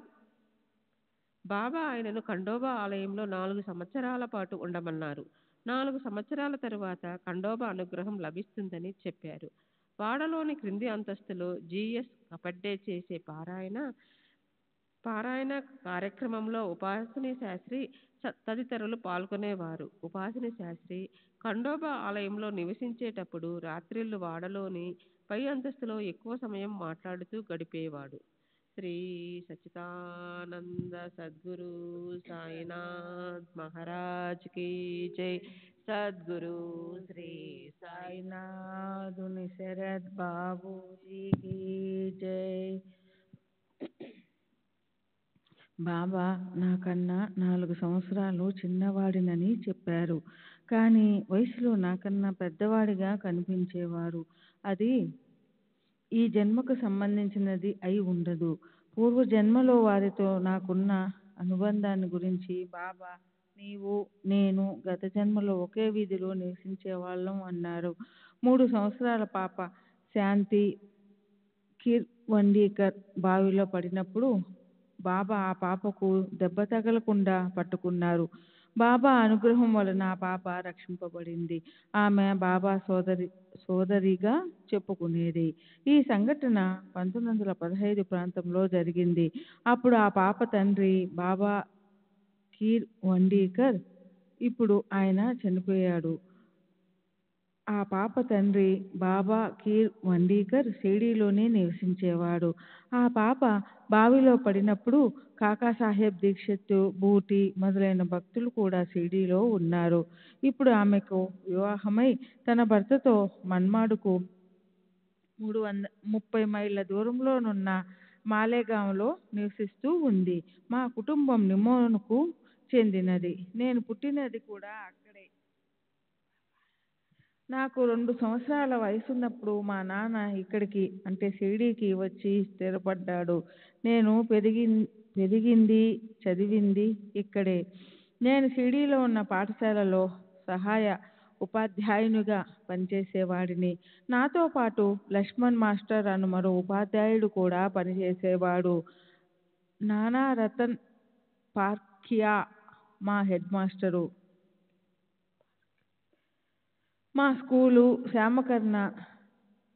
Speaker 5: బాబా ఆయనను ఖండోబా ఆలయంలో 4 సంవత్సరాల పాటు ఉండమన్నారు. 4 సంవత్సరాల తరువాత ఖండోబా అనుగ్రహం లభిస్తుందని చెప్పారు. వాడలోని క్రింది అంతస్తులో జిఎస్ కపడ్డే చేసే పారాయణ కార్యక్రమంలో ఉపాసనీ శాస్త్రి తదితరులు పాల్గొనేవారు. ఉపాసనీ శాస్త్రి ఖండోబా ఆలయంలో నివసించేటప్పుడు రాత్రిళ్ళు వాడలోని పై అంతస్తులో ఎక్కువ సమయం మాట్లాడుతూ గడిపేవాడు. శ్రీ సచ్చిదానంద సద్గురు సాయినాథ్ మహారాజ్ కీ జై. సద్గురు శ్రీ
Speaker 4: సాయినాథుని శరత్ బాబూజీకి జై. బాబా నాకన్నా 4 సంవత్సరాలు చిన్నవాడినని చెప్పారు. కానీ వయసులో నాకన్నా పెద్దవాడిగా కనిపించేవారు. అది ఈ జన్మకు సంబంధించినది అయి ఉండదు. పూర్వజన్మలో వారితో నాకున్న అనుబంధాన్ని గురించి బాబా నీవు నేను గత జన్మలో ఒకే వీధిలో నివసించేవాళ్ళం అన్నారు. 3 సంవత్సరాల పాప శాంతి కిర్వండీకర్ బావిలో పడినప్పుడు బాబా ఆ పాపకు దెబ్బ తగలకుండా పట్టుకున్నారు. బాబా అనుగ్రహం వలన ఆ పాప రక్షింపబడింది. ఆమె బాబా సోదరిగా చెప్పుకునేది. ఈ సంఘటన 1915 ప్రాంతంలో జరిగింది. అప్పుడు ఆ పాప తండ్రి బాబా కిర్వండీకర్, ఇప్పుడు ఆయన చనిపోయాడు. ఆ పాప తండ్రి బాబా కిర్వండీకర్ షిరిడీలోనే నివసించేవాడు. ఆ పాప బావిలో పడినప్పుడు కాకాసాహెబ్ దీక్షిత్, బూటి మొదలైన భక్తులు కూడా షిరిడీలో ఉన్నారు. ఇప్పుడు ఆమెకు వివాహమై తన భర్తతో మన్మాడుకు 330 మైళ్ళ దూరంలోనున్న మాలేగాంలో నివసిస్తూ ఉంది. మా కుటుంబం నిమోన్కు చెందినది. నేను పుట్టినది కూడా అక్కడే. నాకు 2 సంవత్సరాల వయసున్నప్పుడు మా నాన్న ఇక్కడికి అంటే షిరిడీకి వచ్చి స్థిరపడ్డాడు. నేను పెరిగింది చదివింది ఇక్కడే. నేను షిరిడీలో ఉన్న పాఠశాలలో సహాయ ఉపాధ్యాయునిగా పనిచేసేవాడిని. నాతో పాటు లక్ష్మణ్ మాస్టర్ అను మరో ఉపాధ్యాయుడు కూడా పనిచేసేవాడు. నానా రతన్ పార్ఖియా మా హెడ్ మాస్టరు. మా స్కూలు శ్యామకర్ణ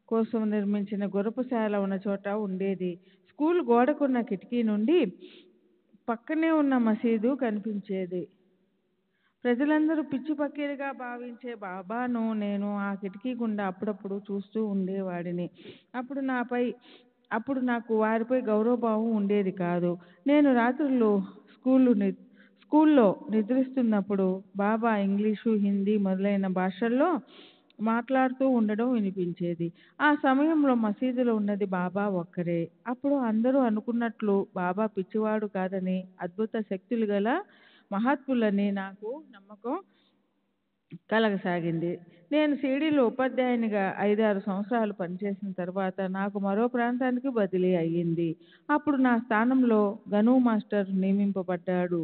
Speaker 4: కోసం నిర్మించిన గుర్రపుశాల ఉన్న చోట ఉండేది. స్కూల్ గోడకున్న కిటికీ నుండి పక్కనే ఉన్న మసీదు కనిపించేది. ప్రజలందరూ పిచ్చి పకీరుగా భావించే బాబాను నేను ఆ కిటికీ గుండా అప్పుడప్పుడు చూస్తూ ఉండేవాడిని. అప్పుడు నాకు వారిపై గౌరవభావం ఉండేది కాదు. నేను రాత్రులు స్కూల్లో నిద్రిస్తున్నప్పుడు బాబా ఇంగ్లీషు, హిందీ మొదలైన భాషల్లో మాట్లాడుతూ ఉండడం వినిపించేది. ఆ సమయంలో మసీదులో ఉన్నది బాబా ఒక్కరే. అప్పుడు అందరూ అనుకున్నట్లు బాబా పిచ్చివాడు కాదని, అద్భుత శక్తులు గల మహాత్ములని నాకు నమ్మకం కలగసాగింది. నేను షిరిడీలో ఉపాధ్యాయునిగా 5-6 సంవత్సరాలు పనిచేసిన తర్వాత నాకు మరో ప్రాంతానికి బదిలీ అయ్యింది. అప్పుడు నా స్థానంలో గను మాస్టర్ నియమించబడ్డాడు.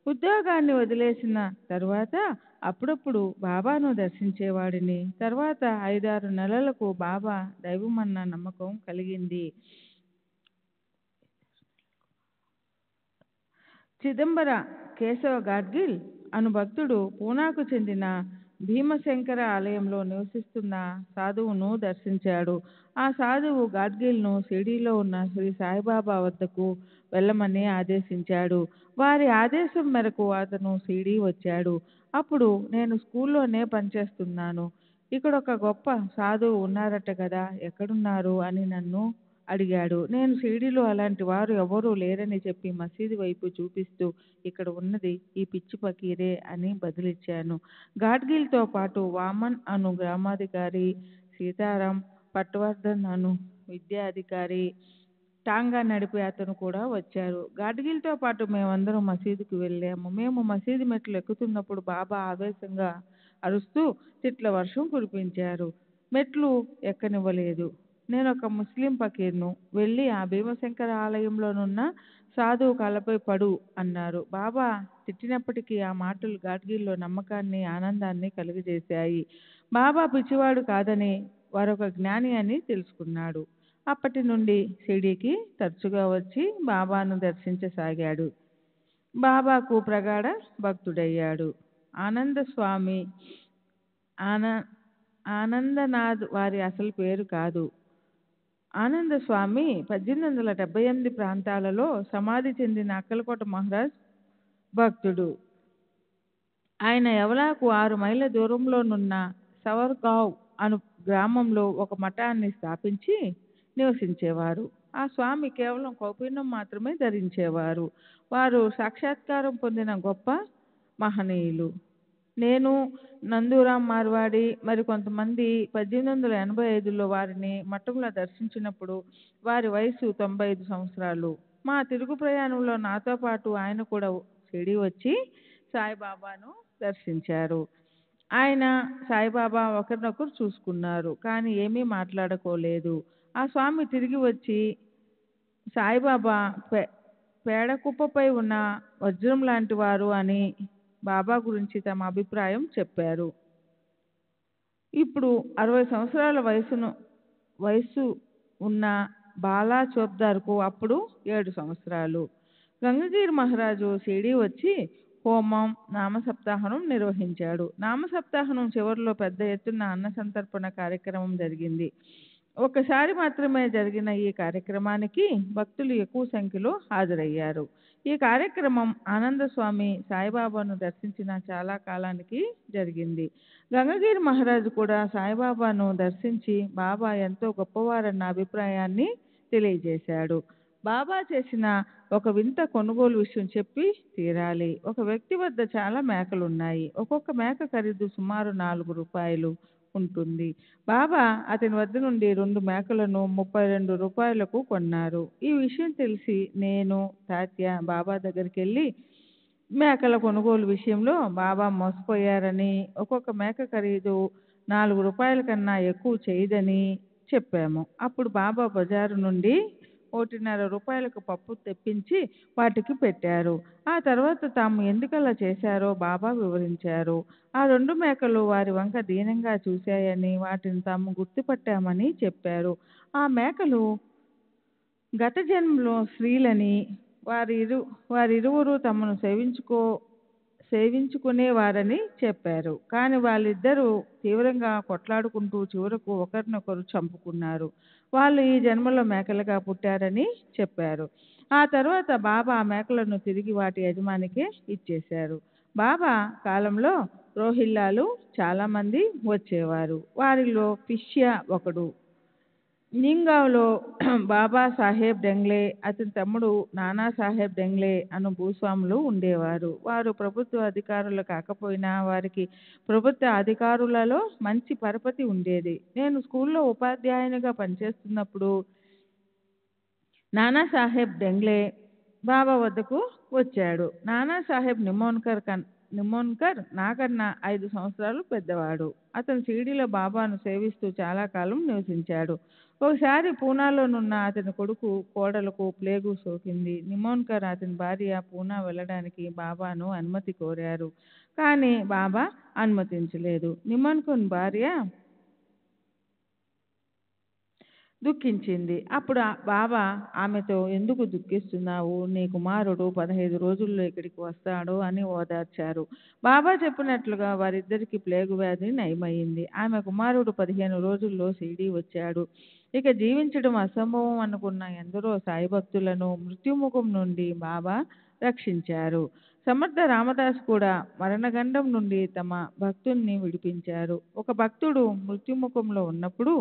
Speaker 4: ఉద్యోగాన్ని వదిలేసిన తర్వాత అప్పుడప్పుడు బాబాను దర్శించేవాడిని. తర్వాత 5-6 నెలలకు బాబా దైవమన్న నమ్మకం కలిగింది. చిదంబర కేశవ గాడ్గిల్ అను భక్తుడు పూనాకు చెందిన భీమశంకర ఆలయంలో నివసిస్తున్న సాధువును దర్శించాడు. ఆ సాధువు గాడ్గిల్ను షిరిడీలో ఉన్న శ్రీ సాయిబాబా వద్దకు వెళ్ళమని ఆదేశించాడు. వారి ఆదేశం మేరకు అతను షిరిడీ వచ్చాడు. అప్పుడు నేను స్కూల్లోనే పనిచేస్తున్నాను. ఇక్కడ ఒక గొప్ప సాధువు ఉన్నారట కదా, ఎక్కడున్నారు అని నన్ను అడిగాడు. నేను షిరిడీలో అలాంటి వారు ఎవరూ లేరని చెప్పి మసీదు వైపు చూపిస్తూ ఇక్కడ ఉన్నది ఈ పిచ్చి పకీరే అని బదులిచ్చాను. గాడ్గిల్తో పాటు వామన్ అను గ్రామాధికారి, సీతారాం పట్వర్ధన్ అను విద్యాధికారి, టాంగా నడిపే అతను కూడా వచ్చారు. గాడ్గిల్తో పాటు మేమందరం మసీదుకు వెళ్ళాము. మేము మసీదు మెట్లు ఎక్కుతున్నప్పుడు బాబా ఆవేశంగా అరుస్తూ తిట్ల వర్షం కురిపించారు. మెట్లు ఎక్కనివ్వలేదు. నేను ఒక ముస్లిం ఫకీర్ను. వెళ్ళి ఆ భీమశంకర ఆలయంలోనున్న సాధువు కాళ్ళపై పడు అన్నారు. బాబా తిట్టినప్పటికీ ఆ మాటలు గాడ్గిల్లో నమ్మకాన్ని, ఆనందాన్ని కలుగజేశాయి. బాబా పిచ్చివాడు కాదని
Speaker 6: వారొక జ్ఞాని అని తెలుసుకున్నాడు. అప్పటి నుండి షిరిడీకి తరచుగా వచ్చి బాబాను దర్శించసాగాడు. బాబాకు ప్రగాఢ భక్తుడయ్యాడు. ఆనంద స్వామి ఆన ఆనందనాథ్ వారి అసలు పేరు కాదు. ఆనంద స్వామి 1878 ప్రాంతాలలో సమాధి చెందిన అక్కలకోట మహారాజ్ భక్తుడు. ఆయన యవలాకు 6 మైళ్ళ దూరంలోనున్న సవర్గావ్ అను గ్రామంలో ఒక మఠాన్ని స్థాపించి నివసించేవారు. ఆ స్వామి కేవలం కౌపీనం మాత్రమే ధరించేవారు. వారు సాక్షాత్కారం పొందిన గొప్ప మహనీయులు. నేను, నందూరాం మార్వాడి మరి కొంతమంది 1885లో వారిని మఠంలో దర్శించినప్పుడు వారి వయసు 95 సంవత్సరాలు. మా తిరుగు ప్రయాణంలో నాతో పాటు ఆయన కూడా షిరిడీ వచ్చి సాయిబాబాను దర్శించారు. ఆయన సాయిబాబా ఒకరినొకరు చూసుకున్నారు, కానీ ఏమీ మాట్లాడుకోలేదు. ఆ స్వామి తిరిగి వచ్చి సాయిబాబా పేడకుప్పపై ఉన్న వజ్రం లాంటి వారు అని బాబా గురించి తమ అభిప్రాయం చెప్పారు. ఇప్పుడు 60 సంవత్సరాల వయసు ఉన్న బాలా చోప్దార్కు అప్పుడు 7 సంవత్సరాలు. గంగగిరి మహారాజు షిరిడీ వచ్చి హోమం, నామసప్తాహనం నిర్వహించాడు. నామసప్తాహనం చివరిలో పెద్ద ఎత్తున అన్న సంతర్పణ కార్యక్రమం జరిగింది. ఒక్కసారి మాత్రమే జరిగిన ఈ కార్యక్రమానికి భక్తులు ఎక్కువ సంఖ్యలో హాజరయ్యారు. ఈ కార్యక్రమం ఆనందస్వామి సాయిబాబాను దర్శించిన చాలా కాలానికి జరిగింది. గంగగిరి మహారాజు కూడా సాయిబాబాను దర్శించి బాబా ఎంతో గొప్పవారన్న అభిప్రాయాన్ని తెలియజేశాడు. బాబా చేసిన ఒక వింత కొనుగోలు విషయం చెప్పి తీరాలి. ఒక వ్యక్తి వద్ద చాలా మేకలున్నాయి. ఒక్కొక్క మేక ఖరీదు సుమారు 4 రూపాయలు ఉంటుంది. బాబా అతని వద్ద నుండి 2 మేకలను 32 రూపాయలకు కొన్నారు. ఈ విషయం తెలిసి నేను, తాత్య బాబా దగ్గరికి వెళ్ళి మేకల కొనుగోలు విషయంలో బాబా మోసపోయారని, ఒక్కొక్క మేక ఖరీదు 4 రూపాయల కన్నా ఎక్కువ చేయదని చెప్పాము. అప్పుడు బాబా బజారు నుండి 1.5 రూపాయలకు పప్పు తెప్పించి వాటికి పెట్టారు. ఆ తర్వాత తాము ఎందుకలా చేశారో బాబా వివరించారు. ఆ 2 మేకలు వారి వంక దీనంగా చూశాయని, వాటిని తాము గుర్తుపట్టామని చెప్పారు. ఆ మేకలు గత జన్మలో స్త్రీలని, వారిరువురు తమను సేవించుకునేవారని చెప్పారు. కానీ వాళ్ళిద్దరూ తీవ్రంగా కొట్లాడుకుంటూ చివరకు ఒకరినొకరు చంపుకున్నారు. వాళ్ళు ఈ జన్మలో మేకలుగా పుట్టారని చెప్పారు. ఆ తర్వాత బాబా ఆ మేకలను తిరిగి వాటి యజమానికే ఇచ్చేశారు. బాబా కాలంలో రోహిల్లాలు చాలామంది వచ్చేవారు. వారిలో పిష్యా ఒకడు. నింగావ్లో బాబా సాహెబ్ డెంగ్లే, అతని తమ్ముడు నానా సాహెబ్ డెంగ్లే అను భూస్వాములు ఉండేవారు. వారు ప్రభుత్వ అధికారులు కాకపోయినా వారికి ప్రభుత్వ అధికారులలో మంచి పరపతి ఉండేది. నేను స్కూల్లో ఉపాధ్యాయునిగా పనిచేస్తున్నప్పుడు నానా సాహెబ్ డెంగ్లే బాబా వద్దకు వచ్చాడు. నానా సాహెబ్ నిమోన్కర్ నాకన్నా 5 సంవత్సరాలు పెద్దవాడు. అతను షిరిడీలో బాబాను సేవిస్తూ చాలా కాలం నివసించాడు. ఒకసారి పూనాలోనున్న అతని కోడలకు ప్లేగు సోకింది. నిమోన్కర్ అతని భార్య పూనా వెళ్ళడానికి బాబాను అనుమతి కోరారు. కానీ బాబా అనుమతించలేదు. నిమోన్కర్ భార్య దుఃఖించింది. అప్పుడు బాబా ఆమెతో, ఎందుకు దుఃఖిస్తున్నావు? నీ కుమారుడు 15 రోజుల్లో ఇక్కడికి వస్తాడు అని ఓదార్చారు. బాబా చెప్పినట్లుగా వారిద్దరికి ప్లేగు వ్యాధి నయమైంది. ఆమె కుమారుడు 15 రోజుల్లో షిరిడీ వచ్చాడు. ఇక జీవించడం అసంభవం అనుకున్న ఎందరో సాయి భక్తులను మృత్యుముఖం నుండి బాబా రక్షించారు. సమర్థ రామదాస్ కూడా మరణగండం నుండి తమ భక్తుణ్ణి విడిపించారు. ఒక భక్తుడు మృత్యుముఖంలో ఉన్నప్పుడు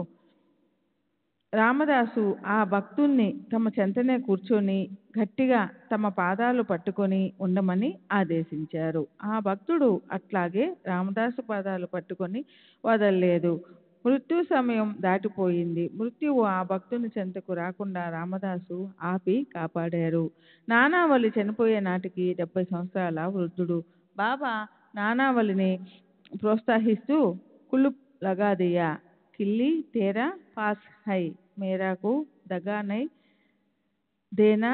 Speaker 6: రామదాసు ఆ భక్తుణ్ణి తమ చెంతనే కూర్చొని గట్టిగా తమ పాదాలు పట్టుకొని ఉండమని ఆదేశించారు. ఆ భక్తుడు అట్లాగే రామదాసు పాదాలు పట్టుకొని వదల్లేదు. మృత్యు సమయం దాటిపోయింది. మృత్యువు ఆ భక్తుని చెంతకు రాకుండా రామదాసు ఆపి కాపాడారు. నానావళి చనిపోయే నాటికి 70 సంవత్సరాల వృద్ధుడు. బాబా నానావళిని ప్రోత్సహిస్తూ కులుప్ లగా దియా, కిల్లి తేరా పాస్ హై, మేరాకు దగా నై దేనా,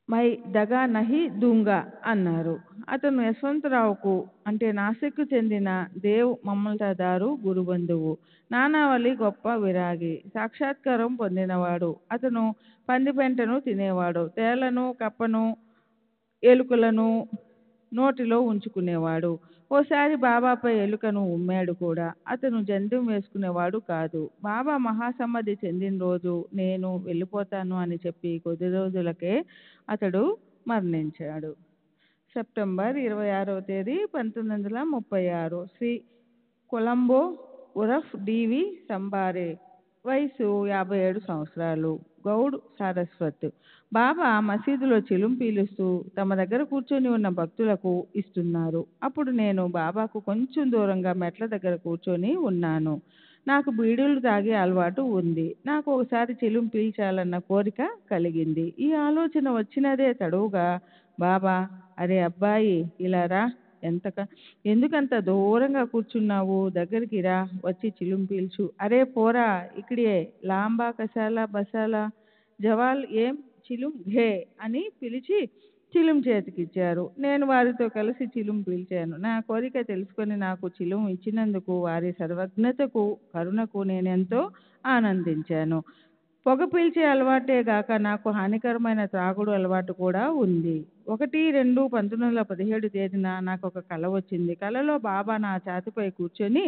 Speaker 6: మై దగా నహి దూంగా అన్నారు. అతను యశ్వంతరావుకు అంటే నాసిక్కు చెందిన దేవ్ మమల్తాదారు గురుబంధువు. నానావళి గొప్ప విరాగి, సాక్షాత్కారం పొందినవాడు. అతను పందిపెంటను తినేవాడు, తేళ్లను, కప్పను, ఎలుకలను నోటిలో ఉంచుకునేవాడు. ఓసారి బాబాపై ఎలుకను ఉమ్మాడు కూడా. అతను జంధ్యం వేసుకునేవాడు కాదు. బాబా మహాసమాధి చెందిన రోజు నేను వెళ్ళిపోతాను అని చెప్పి కొద్ది రోజులకే అతడు మరణించాడు. సెప్టెంబర్ 26వ తేదీ 1936. శ్రీ కొలంబో ఉరఫ్ డివి సంబారే, వయసు 57 సంవత్సరాలు, గౌడ్ సారస్వత్. బాబా మసీదులో చిలుం పీలుస్తూ తమ దగ్గర కూర్చొని ఉన్న భక్తులకు ఇస్తున్నారు. అప్పుడు నేను బాబాకు కొంచెం దూరంగా మెట్ల దగ్గర కూర్చొని ఉన్నాను. నాకు బీడీలు తాగే అలవాటు ఉంది. నాకు ఒకసారి చిలుం పీల్చాలన్న కోరిక కలిగింది. ఈ ఆలోచన వచ్చినదే తడువుగా, బాబా, అరే అబ్బాయి ఇలా రా, ఎందుకంత దూరంగా కూర్చున్నావు, దగ్గరికి రా, వచ్చి చిలుం పీల్చు, అరే పోరా ఇక్కడే, లాంబా కసాలా బసాలా జవాల్ ఏం చిలుం ఘే అని పిలిచి చిలుం చేతికిచ్చారు. నేను వారితో కలిసి చిలుం పీల్చాను. నా కోరిక తెలుసుకొని నాకు చిలుం ఇచ్చినందుకు వారి సర్వజ్ఞతకు, కరుణకు నేనెంతో ఆనందించాను. పొగ పీల్చే అలవాటే గాక నాకు హానికరమైన త్రాగుడు అలవాటు కూడా ఉంది. 1-2-1917 తేదీన నాకు ఒక కల వచ్చింది. కలలో బాబా నా ఛాతిపై కూర్చొని,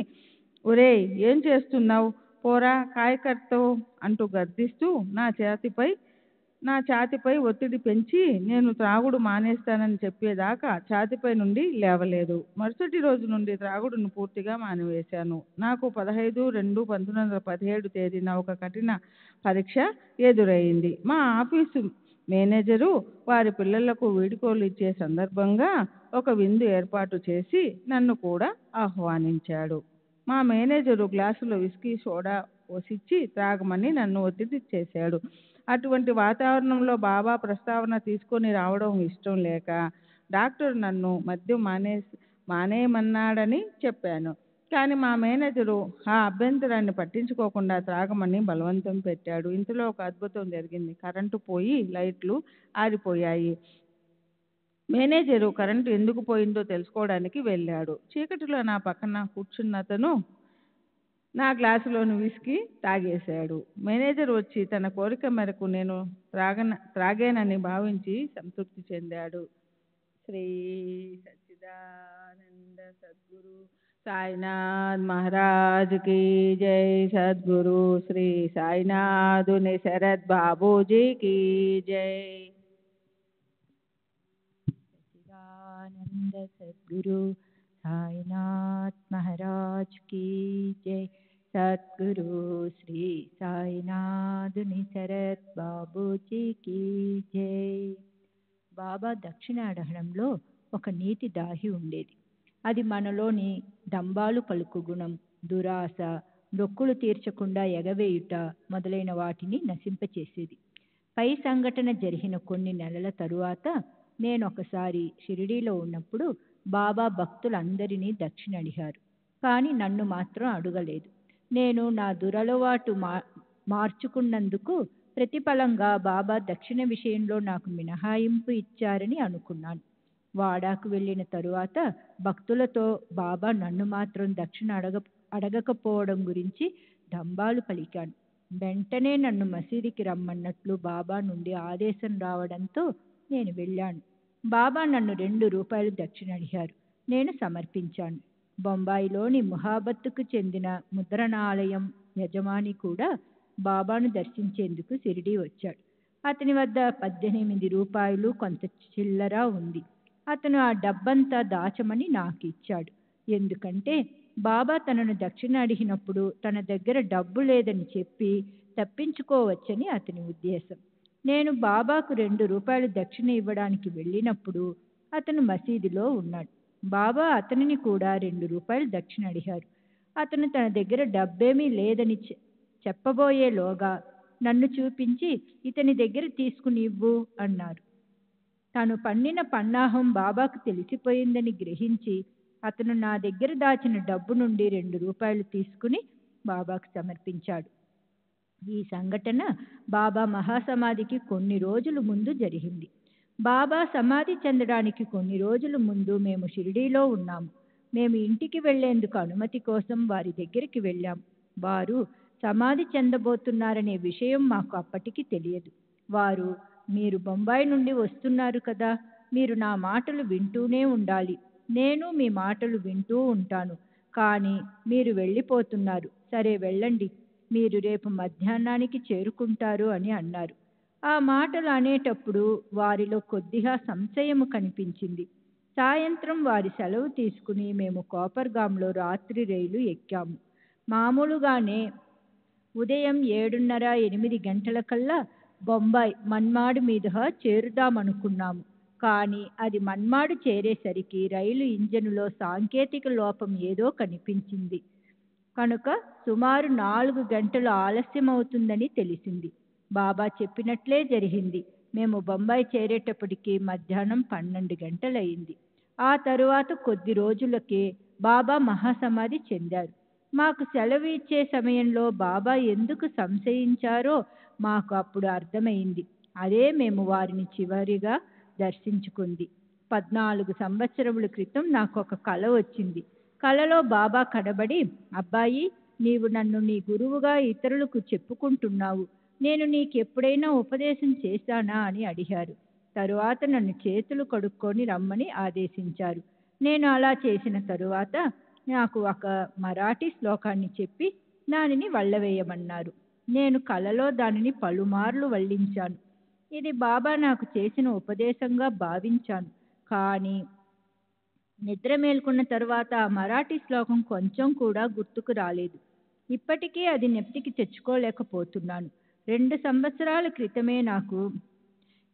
Speaker 6: ఒరేయ్ ఏం చేస్తున్నావు, పోరా కాయకర్తో అంటూ గర్దిస్తూ నా ఛాతిపై ఒత్తిడి పెంచి నేను త్రాగుడు మానేస్తానని చెప్పేదాకా ఛాతిపై నుండి లేవలేదు. మరుసటి రోజు నుండి త్రాగుడును పూర్తిగా మానివేశాను. నాకు 15-2-1917 తేదీన ఒక కఠిన పరీక్ష ఎదురైంది. మా ఆఫీసు మేనేజరు వారి పిల్లలకు వీడ్కోలు ఇచ్చే సందర్భంగా ఒక విందు ఏర్పాటు చేసి నన్ను కూడా ఆహ్వానించాడు. మా మేనేజరు గ్లాసులో విస్కీ సోడా పోసిచ్చి త్రాగమని నన్ను ఒత్తిడి చేశాడు. అటువంటి వాతావరణంలో బాబా ప్రస్తావన తీసుకొని రావడం ఇష్టం లేక డాక్టర్ నన్ను మద్యం మానేయమన్నాడని చెప్పాను. కానీ మా మేనేజరు ఆ అభ్యంతరాన్ని పట్టించుకోకుండా త్రాగమని బలవంతం పెట్టాడు. ఇంతలో ఒక అద్భుతం జరిగింది. కరెంటు పోయి లైట్లు ఆరిపోయాయి. మేనేజరు కరెంటు ఎందుకు పోయిందో తెలుసుకోవడానికి వెళ్ళాడు. చీకటిలో నా పక్కన కూర్చున్నతను నా గ్లాసులోని విస్కీ తాగేశాడు. మేనేజర్ వచ్చి తన కోరిక మేరకు నేను త్రాగానని భావించి సంతృప్తి చెందాడు. శ్రీ సచ్చిదానంద సద్గురు సాయినాథ్ మహారాజ్ की जय. सद्गुरु श्री साईनाथ शरद बाबूजी की जय.
Speaker 4: सच्चिदानंद सद्गुरु साईनाथ महाराज की जय. सद्गुरु श्री साईनाथ शरद बाबूजी की जय. బాబా దక్షిణాడహణంలో ఒక నీతి దాహి ఉండేది. అది మనలోని డంబాలు పలుకు గుణం, దురాశ, మొక్కులు తీర్చకుండా ఎగవేయుట మొదలైన వాటిని నశింపచేసేది. పై సంఘటన జరిగిన కొన్ని నెలల తరువాత నేను ఒకసారి షిరిడీలో ఉన్నప్పుడు బాబా భక్తులందరినీ దక్షిణ అడిగారు, కానీ నన్ను మాత్రం అడగలేదు. నేను నా దురలవాటు మార్చుకున్నందుకు ప్రతిఫలంగా బాబా దక్షిణ విషయంలో నాకు మినహాయింపు ఇచ్చారని అనుకున్నాను. వాడాకు వెళ్ళిన తరువాత భక్తులతో బాబా నన్ను మాత్రం దక్షిణ అడగకపోవడం గురించి డంబాలు పలికాను. వెంటనే నన్ను మసీదుకి రమ్మన్నట్లు బాబా నుండి ఆదేశం రావడంతో నేను వెళ్ళాను. బాబా నన్ను 2 రూపాయలు దక్షిణ అడిగారు. నేను సమర్పించాను. బొంబాయిలోని ముహాబత్తుకు చెందిన ముద్రణాలయం యజమాని కూడా బాబాను దర్శించేందుకు షిరిడీ వచ్చాడు. అతని వద్ద 18 రూపాయలు కొంత చిల్లర ఉంది. అతను ఆ డబ్బంతా దాచమని నాకు ఇచ్చాడు. ఎందుకంటే బాబా తనను దక్షిణ అడిగినప్పుడు తన దగ్గర డబ్బు లేదని చెప్పి తప్పించుకోవచ్చని అతని ఉద్దేశం. నేను బాబాకు 2 రూపాయలు దక్షిణ ఇవ్వడానికి వెళ్ళినప్పుడు అతను మసీదులో ఉన్నాడు. బాబా అతనిని కూడా 2 రూపాయలు దక్షిణ అడిగారు. అతను తన దగ్గర డబ్బేమీ లేదని చెప్పబోయేలోగా నన్ను చూపించి ఇతని దగ్గర తీసుకుని ఇవ్వు అన్నారు. తాను పన్నిన పన్నాహం బాబాకు తెలిసిపోయిందని గ్రహించి అతను నా దగ్గర దాచిన డబ్బు నుండి 2 రూపాయలు తీసుకుని బాబాకు సమర్పించాడు. ఈ సంఘటన బాబా మహాసమాధికి కొన్ని రోజుల ముందు జరిగింది. బాబా సమాధి చెందడానికి కొన్ని రోజుల ముందు మేము షిరిడీలో ఉన్నాము. మేము ఇంటికి వెళ్లేందుకు అనుమతి కోసం వారి దగ్గరికి వెళ్ళాం. వారు సమాధి చెందబోతున్నారనే విషయం మాకు అప్పటికి తెలియదు. వారు, మీరు బొంబాయి నుండి వస్తున్నారు కదా, మీరు నా మాటలు వింటూనే ఉండాలి, నేను మీ మాటలు వింటూ ఉంటాను, కానీ మీరు వెళ్ళిపోతున్నారు, సరే వెళ్ళండి, మీరు రేపు మధ్యాహ్నానికి చేరుకుంటారు అని అన్నారు. ఆ మాటలు అనేటప్పుడు వారిలో కొద్దిగా సంశయము కనిపించింది. సాయంత్రం వారి సెలవు తీసుకుని మేము కోపర్గాంలో రాత్రి రైలు ఎక్కాము. మామూలుగానే ఉదయం 7:30, 8 గంటలకల్లా బొంబాయి మన్మాడ్ మీదుగా చేరుదామనుకున్నాము. కానీ అది మన్మాడ్ చేరేసరికి రైలు ఇంజనులో సాంకేతిక లోపం ఏదో కనిపించింది కనుక సుమారు 4 గంటలు ఆలస్యమవుతుందని తెలిసింది. బాబా చెప్పినట్లే జరిగింది. మేము బొంబాయి చేరేటప్పటికి మధ్యాహ్నం 12 గంటలయింది. ఆ తరువాత కొద్ది రోజులకే బాబా మహాసమాధి చెందారు. మాకు సెలవు ఇచ్చే సమయంలో బాబా ఎందుకు సంశయించారో మాకు అప్పుడు అర్థమైంది. అదే మేము వారిని చివరిగా దర్శించుకుంది. 14 సంవత్సరముల క్రితం నాకు ఒక కల వచ్చింది. కలలో బాబా కనబడి, అబ్బాయి, నీవు నన్ను నీ గురువుగా ఇతరులకు చెప్పుకుంటున్నావు, నేను నీకెప్పుడైనా ఉపదేశం చేశానా అని అడిగారు. తరువాత నన్ను చేతులు కడుక్కొని రమ్మని ఆదేశించారు. నేను అలా చేసిన తరువాత నాకు ఒక మరాఠీ శ్లోకాన్ని చెప్పి దానిని వల్లవేయమన్నారు. నేను కలలో దానిని పలుమార్లు వల్లించాను. ఇది బాబా నాకు చేసిన ఉపదేశంగా భావించాను. కానీ నిద్ర మేల్కొన్న తరువాత ఆ మరాఠీ శ్లోకం కొంచెం కూడా గుర్తుకు రాలేదు. ఇప్పటికీ అది నెప్తికి తెచ్చుకోలేకపోతున్నాను. 2 సంవత్సరాల క్రితమే నాకు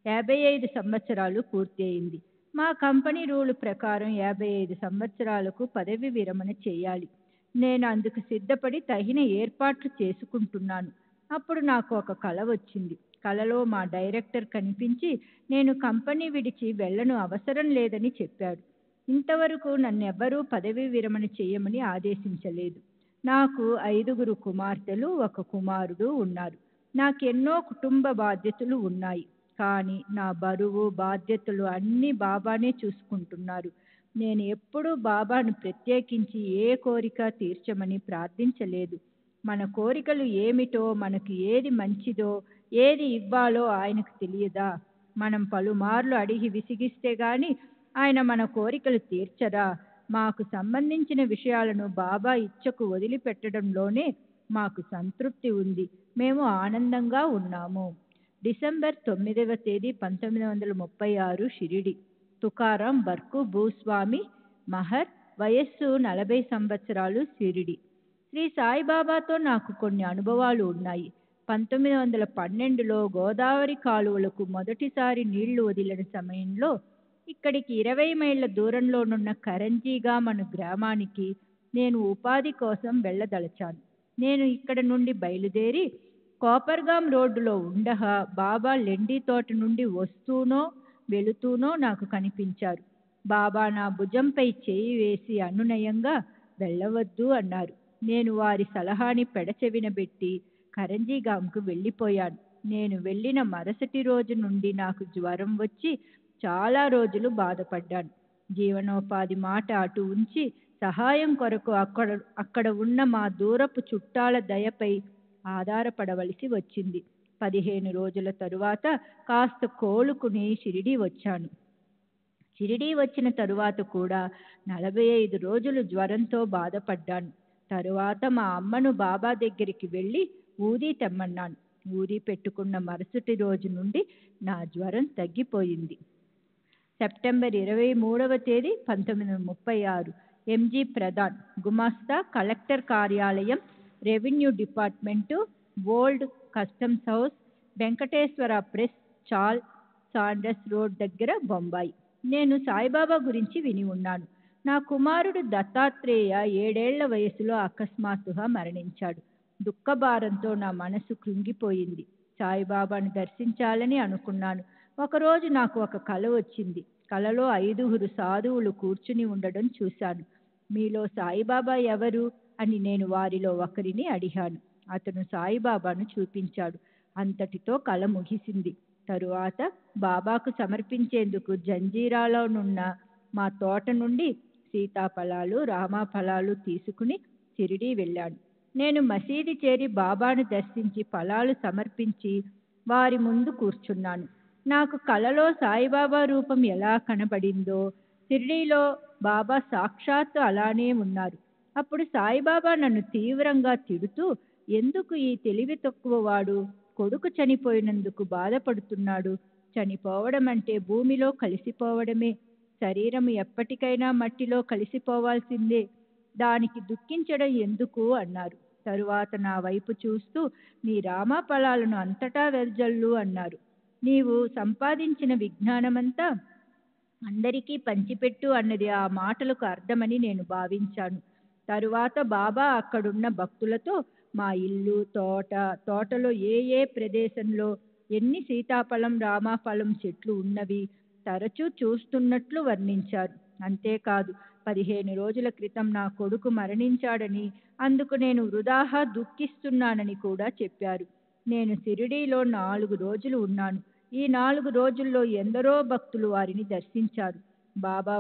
Speaker 4: 55 సంవత్సరాలు పూర్తి అయింది. మా కంపెనీ రూల్ ప్రకారం 55 సంవత్సరాలకు పదవి విరమణ చేయాలి. నేను అందుకు సిద్ధపడి తగిన ఏర్పాట్లు చేసుకుంటున్నాను. అప్పుడు నాకు ఒక కల వచ్చింది. కలలో మా డైరెక్టర్ కనిపించి నేను కంపెనీ విడిచి వెళ్ళను అవసరం లేదని చెప్పాడు. ఇంతవరకు నన్నెవ్వరూ పదవి విరమణ చేయమని ఆదేశించలేదు. నాకు 5 కుమార్తెలు, 1 కుమారుడు ఉన్నారు. నాకెన్నో కుటుంబ బాధ్యతలు ఉన్నాయి. కానీ నా బరువు, బాధ్యతలు అన్నీ బాబానే చూసుకుంటున్నారు. నేను ఎప్పుడూ బాబాను ప్రత్యేకించి ఏ కోరిక తీర్చమని ప్రార్థించలేదు. మన కోరికలు ఏమిటో, మనకు ఏది మంచిదో, ఏది ఇవ్వాలో ఆయనకు తెలియదా? మనం పలుమార్లు అడిగి విసిగిస్తే గాని ఆయన మన కోరికలు తీర్చరా? మాకు సంబంధించిన విషయాలను బాబా ఇచ్చకు వదిలిపెట్టడంలోనే మాకు సంతృప్తి ఉంది. మేము ఆనందంగా ఉన్నాము. డిసెంబర్ 9వ తేదీ 1936 షిరిడి. తుకారాం బర్కు భూస్వామి మహర్, వయస్సు 40 సంవత్సరాలు, షిరిడి. శ్రీ సాయిబాబాతో నాకు కొన్ని అనుభవాలు ఉన్నాయి. 1912లో గోదావరి కాలువలకు మొదటిసారి నీళ్లు వదిలిన సమయంలో ఇక్కడికి 20 మైళ్ళ దూరంలోనున్న కరంజీగా మన గ్రామానికి నేను ఉపాధి కోసం వెళ్ళదలచాను. నేను ఇక్కడ నుండి బయలుదేరి కోపర్గాం రోడ్డులో ఉండగా బాబా లెండి తోట నుండి వస్తూనో వెళుతూనో నాకు కనిపించారు. బాబా నా భుజంపై చేయి వేసి అనునయంగా వెళ్ళవద్దు అన్నారు. నేను వారి సలహాని పెడచెవినబెట్టి కరంజీగాంకు వెళ్ళిపోయాను. నేను వెళ్ళిన మరుసటి రోజు నుండి నాకు జ్వరం వచ్చి చాలా రోజులు బాధపడ్డాను. జీవనోపాధి మాట అటు ఉంచి సహాయం కొరకు అక్కడ ఉన్న మా దూరపు చుట్టాల దయపై ఆధారపడవలసి వచ్చింది. 15 రోజుల తరువాత కాస్త కోలుకుని షిరిడీ వచ్చాను. షిరిడీ వచ్చిన తరువాత కూడా 45 రోజులు జ్వరంతో బాధపడ్డాను. తరువాత మా అమ్మను బాబా దగ్గరికి వెళ్ళి ఊదీ తెమ్మన్నాను. ఊదీ పెట్టుకున్న మరుసటి రోజు నుండి నా జ్వరం తగ్గిపోయింది. సెప్టెంబర్ 23వ తేదీ 1936 ఎంజీ ప్రధాన్, గుమాస్తా, కలెక్టర్ కార్యాలయం, revenue department, old customs house, Venkateswara press, చాల్ సాండర్స్ రోడ్ దగ్గర, బొంబాయి. నేను సాయిబాబా గురించి విని ఉన్నాను. నా కుమారుడు దత్తాత్రేయ 7 ఏళ్ల వయసులో అకస్మాత్తుగా మరణించాడు. దుఃఖభారంతో నా మనసు కృంగిపోయింది. సాయిబాబాను దర్శించాలని అనుకున్నాను. ఒకరోజు నాకు ఒక కల వచ్చింది. కలలో 5 సాధువులు కూర్చుని ఉండడం చూశాను. మీలో సాయిబాబా ఎవరు అని నేను వారిలో ఒకరిని అడిగాను. అతను సాయిబాబాను చూపించాడు. అంతటితో కల ముగిసింది. తరువాత బాబాకు సమర్పించేందుకు జంజీరాలోనున్న మా తోట నుండి సీతాఫలాలు రామాఫలాలు తీసుకుని షిరిడీ వెళ్ళాను. నేను మసీదు చేరి బాబాను దర్శించి ఫలాలు సమర్పించి వారి ముందు కూర్చున్నాను. నాకు కలలో సాయిబాబా రూపం ఎలా కనబడిందో షిరిడీలో బాబా సాక్షాత్తు అలానే ఉన్నారు. అప్పుడు సాయిబాబా నన్ను తీవ్రంగా తిడుతూ, ఎందుకు ఈ తెలివి తక్కువ వాడు కొడుకు చనిపోయినందుకు బాధపడుతున్నాడు? చనిపోవడం అంటే భూమిలో కలిసిపోవడమే. శరీరం ఎప్పటికైనా మట్టిలో కలిసిపోవాల్సిందే. దానికి దుఃఖించడం ఎందుకు అన్నారు. తరువాత నా వైపు చూస్తూ, నీ రామఫలాలను అంతటా వెదజల్లు అన్నారు. నీవు సంపాదించిన విజ్ఞానమంతా అందరికీ పంచిపెట్టు అన్నది ఆ మాటలకు అర్థమని నేను భావించాను. తరువాత బాబా అక్కడున్న భక్తులతో మా ఇల్లు, తోటలో ఏ ప్రదేశంలో ఎన్ని సీతాఫలం రామాఫలం చెట్లు ఉన్నవి తరచూ చూస్తున్నట్లు వర్ణించారు. అంతేకాదు 15 రోజుల క్రితం నా కొడుకు మరణించాడని, అందుకు నేను వృధాగా దుఃఖిస్తున్నానని కూడా చెప్పారు. నేను షిరిడీలో 4 రోజులు ఉన్నాను. ఈ 4 రోజుల్లో ఎందరో భక్తులు వారిని దర్శించారు. బాబా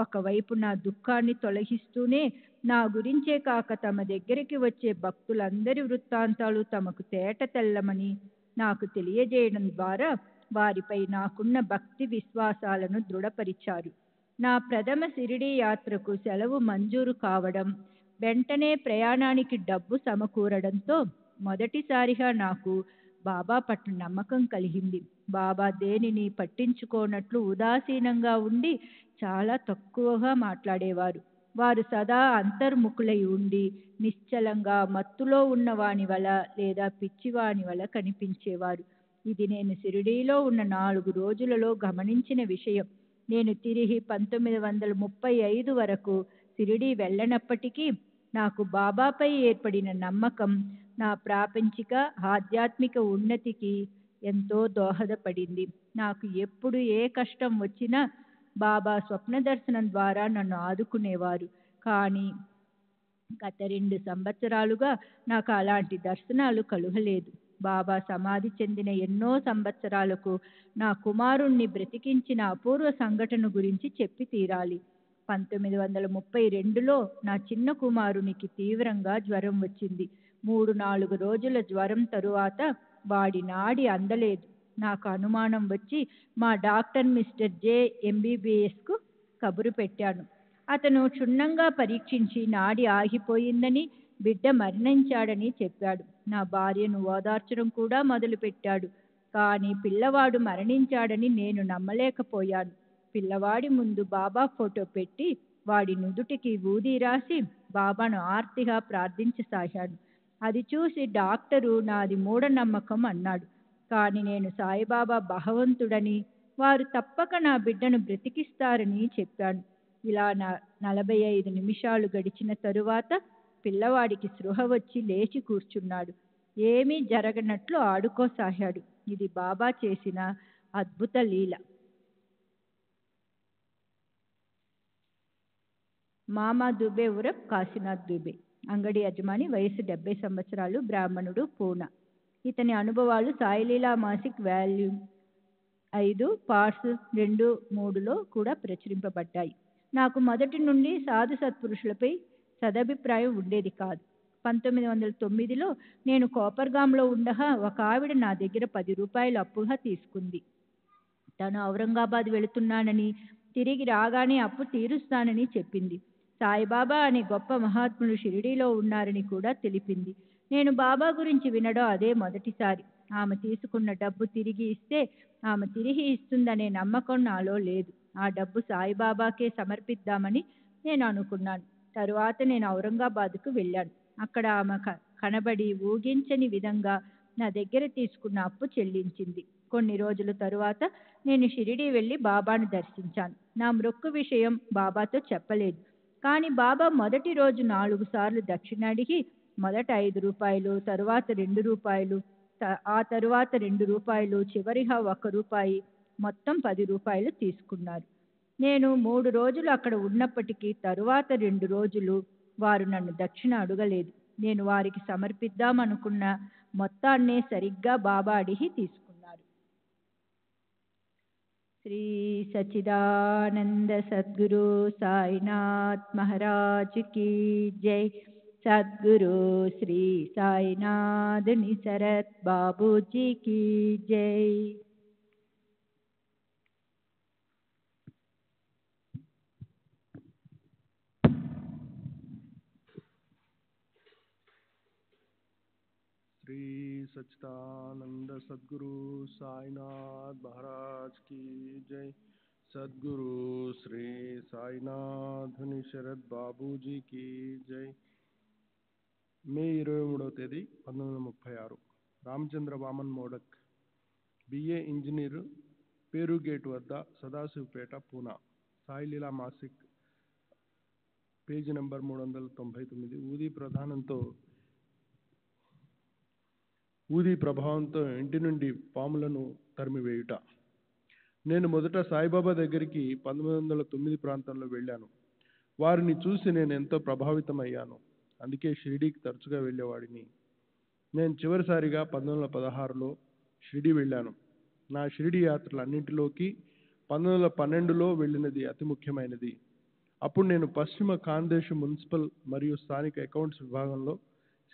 Speaker 4: ఒకవైపు నా దుఃఖాన్ని తొలగిస్తూనే నా గురించే కాక తమ దగ్గరికి వచ్చే భక్తులందరి వృత్తాంతాలు తమకు తేట తెల్లమని నాకు తెలియజేయడం ద్వారా వారిపై నాకున్న భక్తి విశ్వాసాలను దృఢపరిచారు. నా ప్రథమ షిరిడీ యాత్రకు సెలవు మంజూరు కావడం, వెంటనే ప్రయాణానికి డబ్బు సమకూరడంతో మొదటిసారిగా నాకు బాబా పట్ల నమ్మకం కలిగింది. బాబా దేనిని పట్టించుకోనట్లు ఉదాసీనంగా ఉండి చాలా తక్కువగా మాట్లాడేవారు. వారు సదా అంతర్ముఖులై ఉండి నిశ్చలంగా మత్తులో ఉన్నవాని వల లేదా పిచ్చివాని వల కనిపించేవారు. ఇది నేను షిరిడీలో ఉన్న 4 రోజులలో గమనించిన విషయం. నేను తిరిగి 1935 వరకు షిరిడీ వెళ్ళనప్పటికీ నాకు బాబాపై ఏర్పడిన నమ్మకం నా ప్రాపంచిక ఆధ్యాత్మిక ఉన్నతికి ఎంతో దోహదపడింది. నాకు ఎప్పుడు ఏ కష్టం వచ్చినా బాబా స్వప్న దర్శనం ద్వారా నన్ను ఆదుకునేవారు. కానీ గత 2 సంవత్సరాలుగా నాకు అలాంటి దర్శనాలు కలుగలేదు. బాబా సమాధి చెందిన ఎన్నో సంవత్సరాలకు నా కుమారుణ్ణి బ్రతికించిన అపూర్వ సంఘటన గురించి చెప్పి తీరాలి. 1932లో నా చిన్న కుమారునికి తీవ్రంగా జ్వరం వచ్చింది. 3-4 రోజుల జ్వరం తరువాత వాడి నాడి అందలేదు. నాకు అనుమానం వచ్చి మా డాక్టర్ మిస్టర్ జే MBBSకు కబురు పెట్టాను. అతను క్షుణ్ణంగా పరీక్షించి నాడి ఆగిపోయిందని, బిడ్డ మరణించాడని చెప్పాడు. నా భార్యను ఓదార్చడం కూడా మొదలుపెట్టాడు. కానీ పిల్లవాడు మరణించాడని నేను నమ్మలేకపోయాను. పిల్లవాడి ముందు బాబా ఫోటో పెట్టి వాడి నుదుటికి ఊది రాసి బాబాను ఆర్తిగా ప్రార్థించసాగాను. అది చూసి డాక్టరు నాది మూఢనమ్మకం అన్నాడు. కానీ నేను సాయిబాబా భగవంతుడని, వారు తప్పక నా బిడ్డను బ్రతికిస్తారని చెప్పాను. ఇలా 45 నిమిషాలు గడిచిన తరువాత పిల్లవాడికి స్పృహ వచ్చి లేచి కూర్చున్నాడు. ఏమీ జరగనట్లు ఆడుకోసాగాడు. ఇది బాబా చేసిన అద్భుత లీల. మామా దుబే ఉరఫ్ కాశీనాథ్ దుబే, అంగడి యజమాని, వయసు 70 సంవత్సరాలు, బ్రాహ్మణుడు, పూనా. ఇతని అనుభవాలు సాయిలీలా మాసిక్ వాల్యూమ్ 5 పార్ట్స్ 2-3లో కూడా ప్రచురింపబడ్డాయి. నాకు మొదటి నుండి సాధు సత్పురుషులపై సదభిప్రాయం ఉండేది కాదు. 1909లో నేను కోపర్గాంలో ఉండగా ఒక ఆవిడ నా దగ్గర 10 రూపాయలు అప్పుగా తీసుకుంది. తను ఔరంగాబాద్ వెళుతున్నానని, తిరిగి రాగానే అప్పు తీరుస్తానని చెప్పింది. సాయిబాబా అనే గొప్ప మహాత్ములు షిరిడీలో ఉన్నారని కూడా తెలిపింది. నేను బాబా గురించి వినడం అదే మొదటిసారి. ఆమె తీసుకున్న డబ్బు తిరిగి ఇస్తే ఆమె తిరిగి ఇస్తుందనే నమ్మకం నాలో లేదు. ఆ డబ్బు సాయిబాబాకే సమర్పిద్దామని నేను అనుకున్నాను. తరువాత నేను ఔరంగాబాద్కు వెళ్ళాను. అక్కడ ఆమె కనబడి ఊగించని విధంగా నా దగ్గర తీసుకున్న అప్పు చెల్లించింది. కొన్ని రోజుల తరువాత నేను షిరిడీ వెళ్ళి బాబాను దర్శించాను. నా మొక్కు విషయం బాబాతో చెప్పలేదు. కానీ బాబా మొదటి రోజు 4 సార్లు దక్షిణ అడిగి మొదట 5 రూపాయలు, తరువాత 2 రూపాయలు, ఆ తరువాత 2 రూపాయలు, చివరిగా 1 రూపాయి, మొత్తం 10 రూపాయలు తీసుకున్నారు. నేను 3 రోజులు అక్కడ ఉన్నప్పటికీ తరువాత 2 రోజులు వారు నన్ను దక్షిణ అడగలేదు. నేను వారికి సమర్పిద్దామనుకున్న మొత్తాన్నే సరిగ్గా బాబా అడిగి తీసుకున్నారు. श्री सच्चिदानंद सद्गुरु साईनाथ महाराज की जय। सद्गुरु श्री साईनाथ निसरत बाबू जी की जय।
Speaker 7: श्री सच्चिदानंद सद्गुरु साईनाथ महाराज की जय। सद्गुरु श्री साईनाथ शरद बाबूजी की जय। మే 23వ తేదీ 1936 Ramachandra Waman Modak, BA engineer, Peru gate వద్ద, సదాశివపేట, పూనా. సాయిలీలా మాసిక్, పేజీ నంబర్ 399. ఊది ప్రభావంతో ఇంటి నుండి పాములను తరిమివేయుట. నేను మొదట సాయిబాబా దగ్గరికి 1909 ప్రాంతంలో వెళ్ళాను. వారిని చూసి నేను ఎంతో ప్రభావితమయ్యాను. అందుకే షిరిడీకి తరచుగా వెళ్ళేవాడిని. నేను చివరిసారిగా 1916లో షిరిడీ వెళ్ళాను. నా షిరిడీ యాత్రలన్నింటిలోకి 1912లో వెళ్ళినది అతి ముఖ్యమైనది. అప్పుడు నేను పశ్చిమ ఖాందేశ్ మున్సిపల్ మరియు స్థానిక అకౌంట్స్ విభాగంలో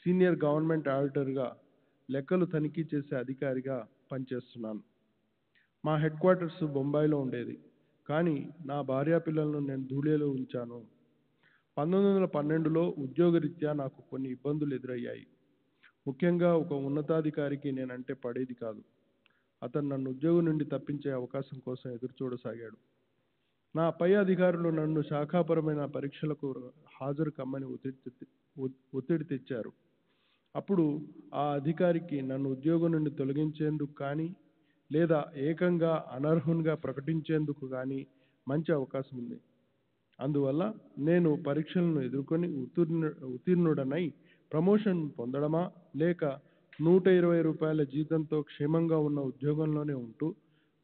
Speaker 7: సీనియర్ గవర్నమెంట్ ఆడిటర్గా, లెక్కలు తనిఖీ చేసే అధికారిగా పనిచేస్తున్నాను. మా హెడ్ క్వార్టర్స్ బొంబాయిలో ఉండేది, కానీ నా భార్యా పిల్లలను నేను ధూళేలో ఉంచాను. 1912లో ఉద్యోగరీత్యా నాకు కొన్ని ఇబ్బందులు ఎదురయ్యాయి. ముఖ్యంగా ఒక ఉన్నతాధికారికి నేనంటే పడేది కాదు. అతను నన్ను ఉద్యోగం నుండి తప్పించే అవకాశం కోసం ఎదురు చూడసాగాడు. నా పై అధికారులు నన్ను శాఖాపరమైన పరీక్షలకు హాజరు కమ్మని ఒత్తిడి తెచ్చారు. అప్పుడు ఆ అధికారికి నన్ను ఉద్యోగం నుండి తొలగించేందుకు కానీ, లేదా ఏకంగా అనర్హునిగా ప్రకటించేందుకు కానీ మంచి అవకాశం ఉంది. అందువల్ల నేను పరీక్షలను ఎదుర్కొని ఉత్తీర్ణుడనై ప్రమోషన్ పొందడమా, లేక 120 రూపాయల జీతంతో క్షేమంగా ఉన్న ఉద్యోగంలోనే ఉంటూ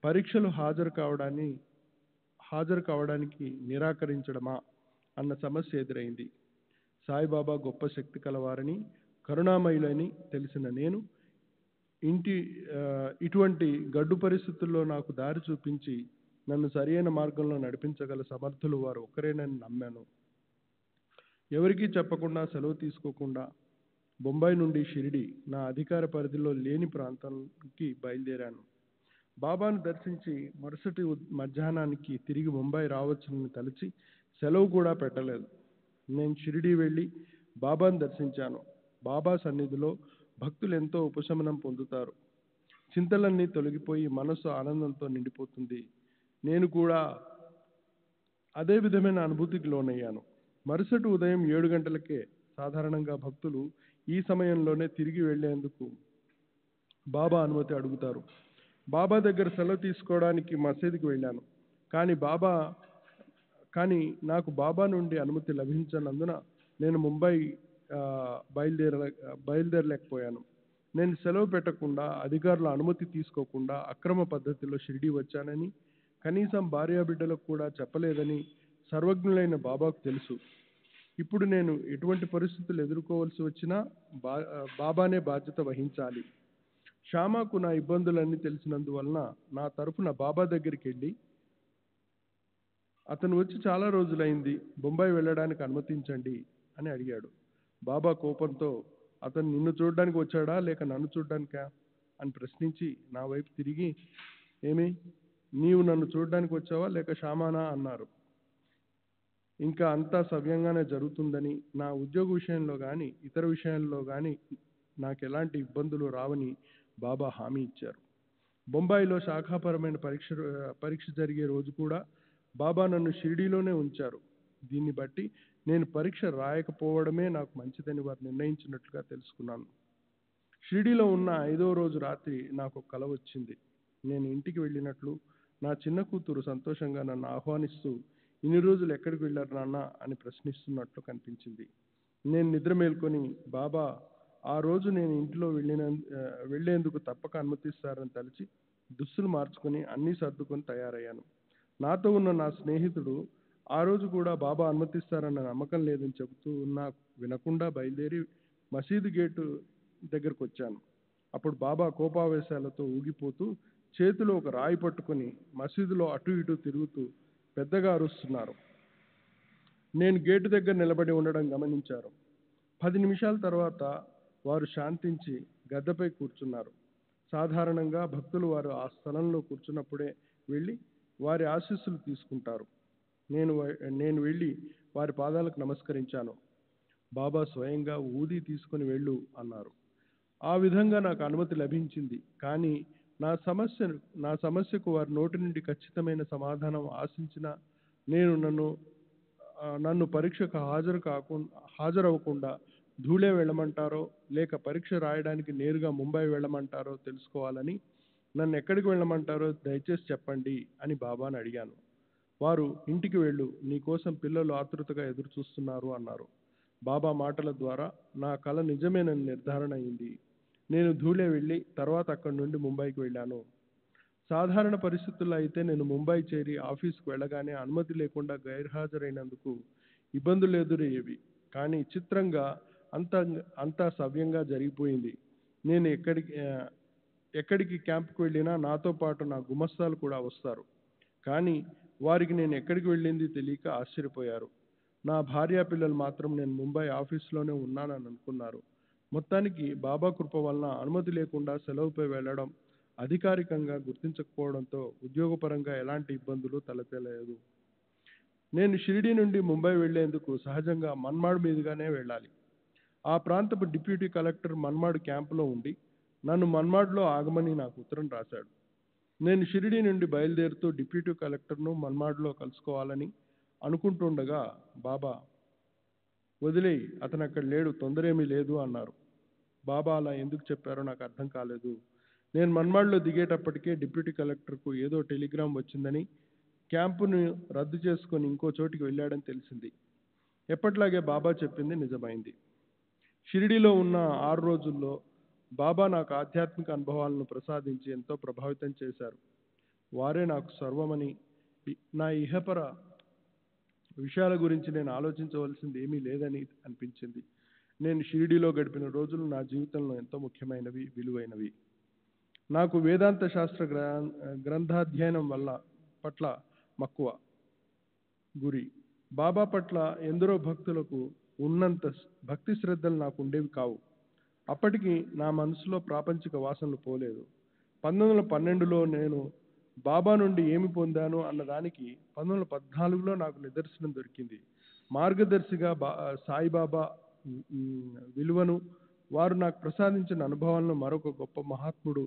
Speaker 7: పరీక్షలు హాజరు కావడానికి నిరాకరించడమా అన్న సమస్య ఎదురైంది. సాయిబాబా గొప్ప శక్తి కలవారని, కరుణామయులని తెలిసిన నేను ఇటువంటి గడ్డు పరిస్థితుల్లో నాకు దారి చూపించి నన్ను సరియైన మార్గంలో నడిపించగల సమర్థులు వారు ఒక్కరేనని నమ్మాను. ఎవరికీ చెప్పకుండా, సెలవు తీసుకోకుండా బొంబాయి నుండి షిరిడి, నా అధికార పరిధిలో లేని ప్రాంతానికి బయలుదేరాను. బాబాను దర్శించి మరుసటి మధ్యాహ్నానికి తిరిగి బొంబాయి రావచ్చునని తలచి సెలవు కూడా పెట్టలేదు. నేను షిరిడి వెళ్ళి బాబాను దర్శించాను. బాబా సన్నిధిలో భక్తులు ఎంతో ఉపశమనం పొందుతారు. చింతలన్నీ తొలగిపోయి మనసు ఆనందంతో నిండిపోతుంది. నేను కూడా అదే విధమైన అనుభూతికి లోనయ్యాను. మరుసటి ఉదయం 7 గంటలకే సాధారణంగా భక్తులు ఈ సమయంలోనే తిరిగి వెళ్లేందుకు బాబా అనుమతి అడుగుతారు. బాబా దగ్గర సెలవు తీసుకోవడానికి మసీదుకి వెళ్ళాను. కానీ నాకు బాబా నుండి అనుమతి లభించనందున నేను ముంబై బయలుదేరలేకపోయాను. నేను సెలవు పెట్టకుండా, అధికారుల అనుమతి తీసుకోకుండా అక్రమ పద్ధతిలో షిరిడీ వచ్చానని, కనీసం భార్యాబిడ్డలకు కూడా చెప్పలేదని సర్వజ్ఞులైన బాబాకు తెలుసు. ఇప్పుడు నేను ఎటువంటి పరిస్థితులు ఎదుర్కోవలసి వచ్చినా బాబానే బాధ్యత వహించాలి. శ్యామకు నా ఇబ్బందులన్నీ తెలిసినందువలన నా తరఫున బాబా దగ్గరికి వెళ్ళి, అతను వచ్చి చాలా రోజులైంది, బొంబాయి వెళ్ళడానికి అనుమతించండి అని అడిగాడు. బాబా కోపంతో, అతను నిన్ను చూడడానికి వచ్చాడా లేక నన్ను చూడడానికా అని ప్రశ్నించి నా వైపు తిరిగి, ఏమి, నీవు నన్ను చూడడానికి వచ్చావా లేక శ్యామానా అన్నారు. ఇంకా అంతా సవ్యంగానే జరుగుతుందని, నా ఉద్యోగ విషయంలో కానీ ఇతర విషయాల్లో కానీ నాకు ఎలాంటి ఇబ్బందులు రావని బాబా హామీ ఇచ్చారు. బొంబాయిలో శాఖాపరమైన పరీక్ష జరిగే రోజు కూడా బాబా నన్ను షిరిడీలోనే ఉంచారు. దీన్ని బట్టి నేను పరీక్ష రాయకపోవడమే నాకు మంచిదని వారు నిర్ణయించినట్లుగా తెలుసుకున్నాను. షిరిడీలో ఉన్న 5వ రోజు రాత్రి నాకు కల వచ్చింది. నేను ఇంటికి వెళ్ళినట్లు, నా చిన్న కూతురు సంతోషంగా నన్ను ఆహ్వానిస్తూ, ఇన్ని రోజులు ఎక్కడికి వెళ్ళారు నాన్న అని ప్రశ్నిస్తున్నట్లు కనిపించింది. నేను నిద్ర మేల్కొని, బాబా ఆ రోజు నేను ఇంటిలో వెళ్లేందుకు తప్పక అనుమతిస్తారని తలచి దుస్తులు మార్చుకొని అన్నీ సర్దుకొని తయారయ్యాను. నాతో ఉన్న నా స్నేహితుడు ఆ రోజు కూడా బాబా అనుమతిస్తారన్న నమ్మకం లేదని చెబుతూ వినకుండా బయలుదేరి మసీదు గేటు దగ్గరకు వచ్చాను. అప్పుడు బాబా కోపావేశాలతో ఊగిపోతూ చేతిలో ఒక రాయి పట్టుకుని మసీదులో అటు ఇటు తిరుగుతూ పెద్దగా అరుస్తున్నారు. నేను గేటు దగ్గర నిలబడి ఉండడం గమనించారు. 10 నిమిషాల తర్వాత వారు శాంతించి గద్దెపై కూర్చున్నారు. సాధారణంగా భక్తులు వారు ఆ స్థలంలో కూర్చున్నప్పుడే వెళ్ళి వారి ఆశీస్సులు తీసుకుంటారు. నేను వెళ్ళి వారి పాదాలకు నమస్కరించాను. బాబా స్వయంగా ఊది తీసుకుని వెళ్ళు అన్నారు. ఆ విధంగా నాకు అనుమతి లభించింది. కానీ నా సమస్యకు వారి నోటి నుండి ఖచ్చితమైన సమాధానం ఆశించిన నేను నన్ను పరీక్షకు హాజరవ్వకుండా ధూళే వెళ్ళమంటారో లేక పరీక్ష రాయడానికి నేరుగా ముంబై వెళ్ళమంటారో తెలుసుకోవాలని, నన్ను ఎక్కడికి వెళ్ళమంటారో దయచేసి చెప్పండి అని బాబాను అడిగాను. వారు ఇంటికి వెళ్ళు, నీకోసం పిల్లలు ఆతృతగా ఎదురు చూస్తున్నారు అన్నారు. బాబా మాటల ద్వారా నా కల నిజమేనని నిర్ధారణ అయింది. నేను ధూళే వెళ్ళి తర్వాత అక్కడి నుండి ముంబైకి వెళ్ళాను. సాధారణ పరిస్థితుల్లో అయితే నేను ముంబై చేరి ఆఫీస్కు వెళ్ళగానే అనుమతి లేకుండా గైర్హాజరైనందుకు ఇబ్బందులు ఎదురయ్యేవి. కానీ చిత్రంగా అంతా సవ్యంగా జరిగిపోయింది. నేను ఎక్కడికి క్యాంప్కి వెళ్ళినా నాతో పాటు నా గుమస్తాలు కూడా వస్తారు. కానీ వారికి నేను ఎక్కడికి వెళ్ళింది తెలియక ఆశ్చర్యపోయారు. నా భార్య పిల్లలు మాత్రం నేను ముంబై ఆఫీస్లోనే ఉన్నానని అనుకున్నారు. మొత్తానికి బాబా కృప వలన అనుమతి లేకుండా సెలవుపై వెళ్ళడం అధికారికంగా గుర్తించకపోవడంతో ఉద్యోగపరంగా ఎలాంటి ఇబ్బందులు తలెత్తలేదు. నేను షిరిడి నుండి ముంబై వెళ్లేందుకు సహజంగా మన్మాడ్ మీదుగానే వెళ్ళాలి. ఆ ప్రాంతపు డిప్యూటీ కలెక్టర్ మన్మాడ్ క్యాంపులో ఉండి నన్ను మన్మాడ్లో ఆగమని నాకు ఉత్తరం రాశాడు. నేను షిరిడి నుండి బయలుదేరుతూ డిప్యూటీ కలెక్టర్ను మన్మాడ్లో కలుసుకోవాలని అనుకుంటుండగా బాబా వదిలేయి, అతను అక్కడ లేడు, తొందరేమీ లేదు అన్నారు. బాబా అలా ఎందుకు చెప్పారో నాకు అర్థం కాలేదు. నేను మన్మాడ్లో దిగేటప్పటికే డిప్యూటీ కలెక్టర్కు ఏదో టెలిగ్రామ్ వచ్చిందని, క్యాంపును రద్దు చేసుకొని ఇంకో చోటికి వెళ్ళాడని తెలిసింది. ఎప్పట్లాగే బాబా చెప్పింది నిజమైంది. షిరిడీలో ఉన్న 6 రోజుల్లో బాబా నాకు ఆధ్యాత్మిక అనుభవాలను ప్రసాదించి ఎంతో ప్రభావితం చేశారు. వారే నాకు సర్వమని, నా ఇహపర విషయాల గురించి నేను ఆలోచించవలసింది ఏమీ లేదని అనిపించింది. నేను షిరిడీలో గడిపిన రోజులు నా జీవితంలో ఎంతో ముఖ్యమైనవి, విలువైనవి. నాకు వేదాంత శాస్త్ర గ్రంథాధ్యయనం పట్ల మక్కువ, గురి. బాబా పట్ల ఎందరో భక్తులకు ఉన్నంత భక్తి శ్రద్ధలు నాకు ఉండేవి కావు. అప్పటికి నా మనసులో ప్రాపంచిక వాసనలు పోలేదు. 1912లో నేను బాబా నుండి ఏమి పొందాను అన్నదానికి 1914లో నాకు నిదర్శనం దొరికింది. మార్గదర్శిగా సాయిబాబా విలువను, వారు నాకు ప్రసాదించిన అనుభవాలను మరొక గొప్ప మహాత్ముడు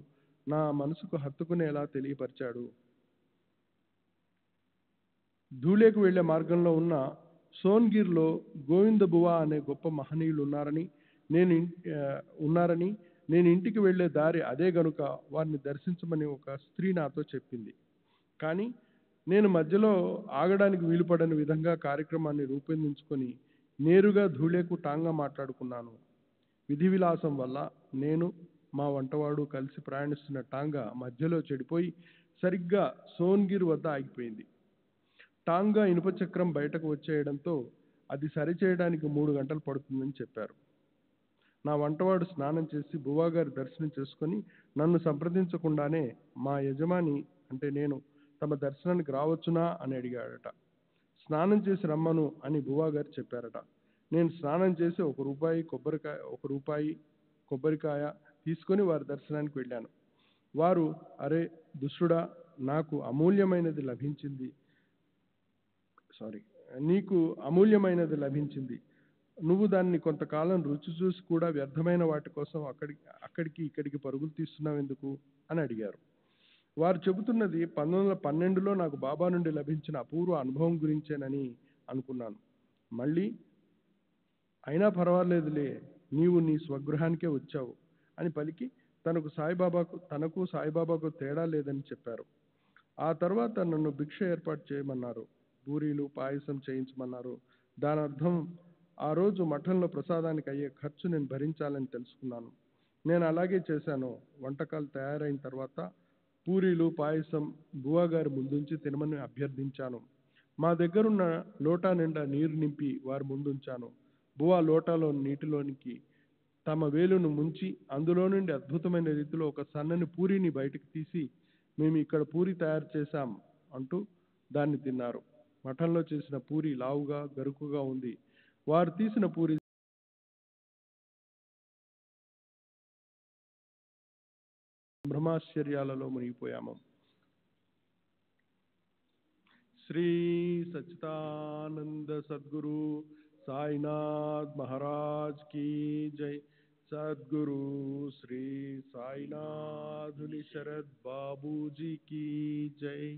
Speaker 7: నా మనసుకు హత్తుకునేలా తెలియపరిచాడు. ధూళేకు వెళ్లే మార్గంలో ఉన్న సోన్గిర్లో గోవింద బువా అనే గొప్ప మహనీయులు ఉన్నారని నేను ఇంటికి వెళ్లే దారి అదే గనుక వారిని దర్శించమని ఒక స్త్రీ నాతో చెప్పింది. కానీ నేను మధ్యలో ఆగడానికి వీలుపడని విధంగా కార్యక్రమాన్ని రూపొందించుకొని నేరుగా ధూళేకు టాంగా మాట్లాడుకున్నాను. విధి విలాసం వల్ల నేను, మా వంటవాడు కలిసి ప్రయాణిస్తున్న టాంగా మధ్యలో చెడిపోయి సరిగ్గా సోన్గిర్ వద్ద ఆగిపోయింది. టాంగా ఇనుప చక్రం బయటకు వచ్చేయడంతో అది సరిచేయడానికి 3 గంటలు పడుతుందని చెప్పారు. నా వంటవాడు స్నానం చేసి బువాగారి దర్శనం చేసుకొని నన్ను సంప్రదించకుండానే మా యజమాని అంటే నేను తమ దర్శనానికి రావచ్చునా అని అడిగాడట. స్నానం చేసి రమ్మను అని బువాగారు చెప్పారట. నేను స్నానం చేసి ₹1 కొబ్బరికాయ తీసుకొని వారి దర్శనానికి వెళ్ళాను. వారు, అరే దుష్టుడా, నీకు అమూల్యమైనది లభించింది. నువ్వు దాన్ని కొంతకాలం రుచి చూసి కూడా వ్యర్థమైన వాటి కోసం ఇక్కడికి పరుగులు తీస్తున్నావు ఎందుకు అని అడిగారు. వారు చెబుతున్నది 1912లో నాకు బాబా నుండి లభించిన అపూర్వ అనుభవం గురించేనని అనుకున్నాను. మళ్ళీ, అయినా పర్వాలేదులే, నీవు నీ స్వగృహానికే వచ్చావు అని పలికి తనకు సాయిబాబాకు తేడా లేదని చెప్పారు. ఆ తర్వాత నన్ను భిక్ష ఏర్పాటు చేయమన్నారు. పూరీలు, పాయసం చేయించమన్నారు. దాని అర్థం ఆ రోజు మఠంలో ప్రసాదానికి అయ్యే ఖర్చు నేను భరించాలని తెలుసుకున్నాను. నేను అలాగే చేశాను. వంటకాలు తయారైన తర్వాత పూరీలు, పాయసం బువాగారి ముందుంచి తినమని అభ్యర్థించాను. మా దగ్గరున్న లోటా నిండా నీరు నింపి వారి ముందుంచాను. బువా లోటాలో నీటిలోనికి తమ వేలును ముంచి అందులో నుండి అద్భుతమైన రీతిలో ఒక సన్నని పూరీని బయటకు తీసి మేము ఇక్కడ పూరి తయారు చేశాం అంటూ దాన్ని తిన్నారు. మఠంలో చేసిన పూరి లావుగా గరుకుగా ఉంది. వారు తీసిన పూరి బ్రహ్మాశ్చర్యాలలో మునిగిపోయాము. శ్రీ సచ్చిదానంద సద్గురు సాయినాథ్ మహారాజ్ की जय. सद्गुरु श्री साईनाथुनि शरद बाबू जी की जय.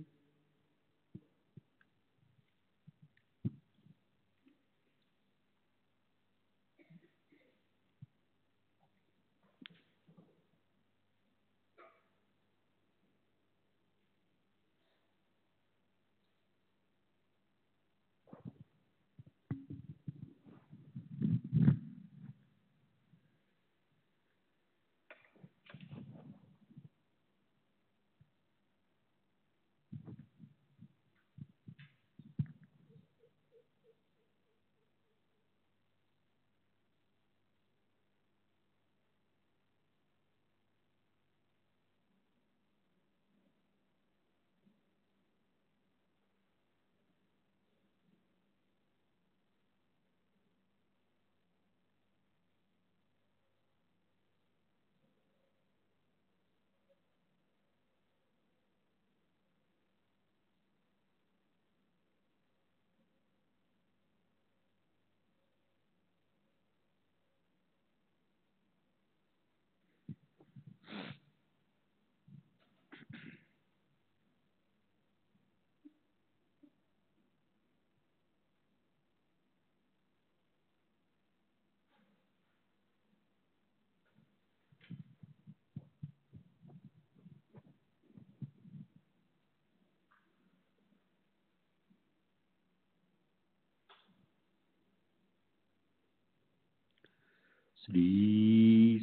Speaker 3: श्री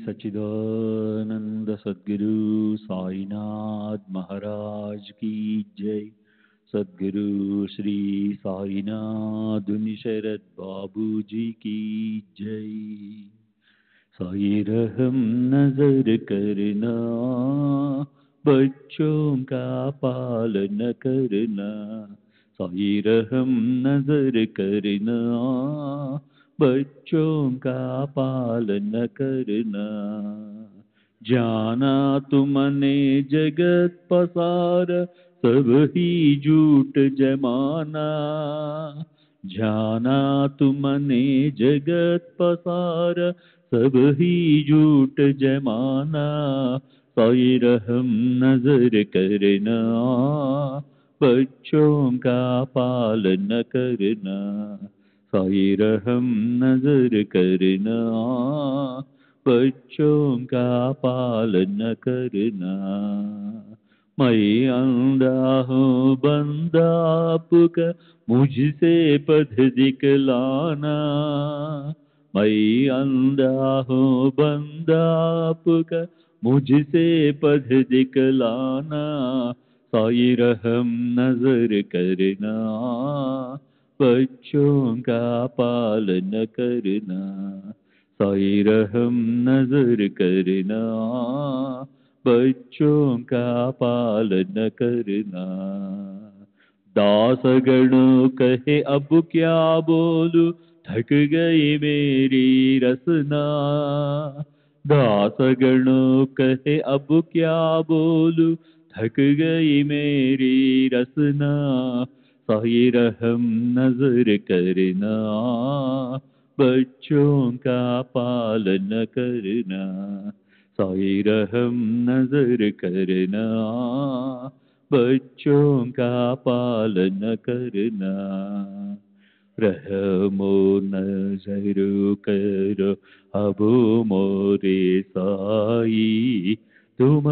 Speaker 3: सच्चिदानंद सद्गुरु साईनाथ महाराज की जय. सद्गुरु श्री साईनाथ शरद बाबू जी की जय. साई रहम नजर करना, बच्चों का पालन करना. साई रहम नजर करना, बच्चों का पालन करना. जाना तुमने जगत पसार, सब ही झूठ जमाना. जाना तुमने जगत पसार, सब ही झूठ जमाना. साई रहम नजर करना, बच्चों का पालन करना. साई रहम नजर करना, बच्चों का पालन करना. मैं अंधा हूँ बंदा आपका, मुझसे पथ दिखलाना. मैं अंधा हूँ बंदा आपका, मुझसे पथ दिखलाना. साई रहम नजर करना, बच्चों का पालन करना. साई रहम नजर करना, बच्चों का पालन करना. दास गणों कहे अब क्या बोलूं, थक गई मेरी रसना. दास गणों कहे अब क्या बोलूं, थक गई मेरी रसना. साई रहम नजर करना, बच्चों का पालन करना. साई रहम नजर करना, बच्चों का पालन करना. रहमो नजर करो अब मोरे साई, तुम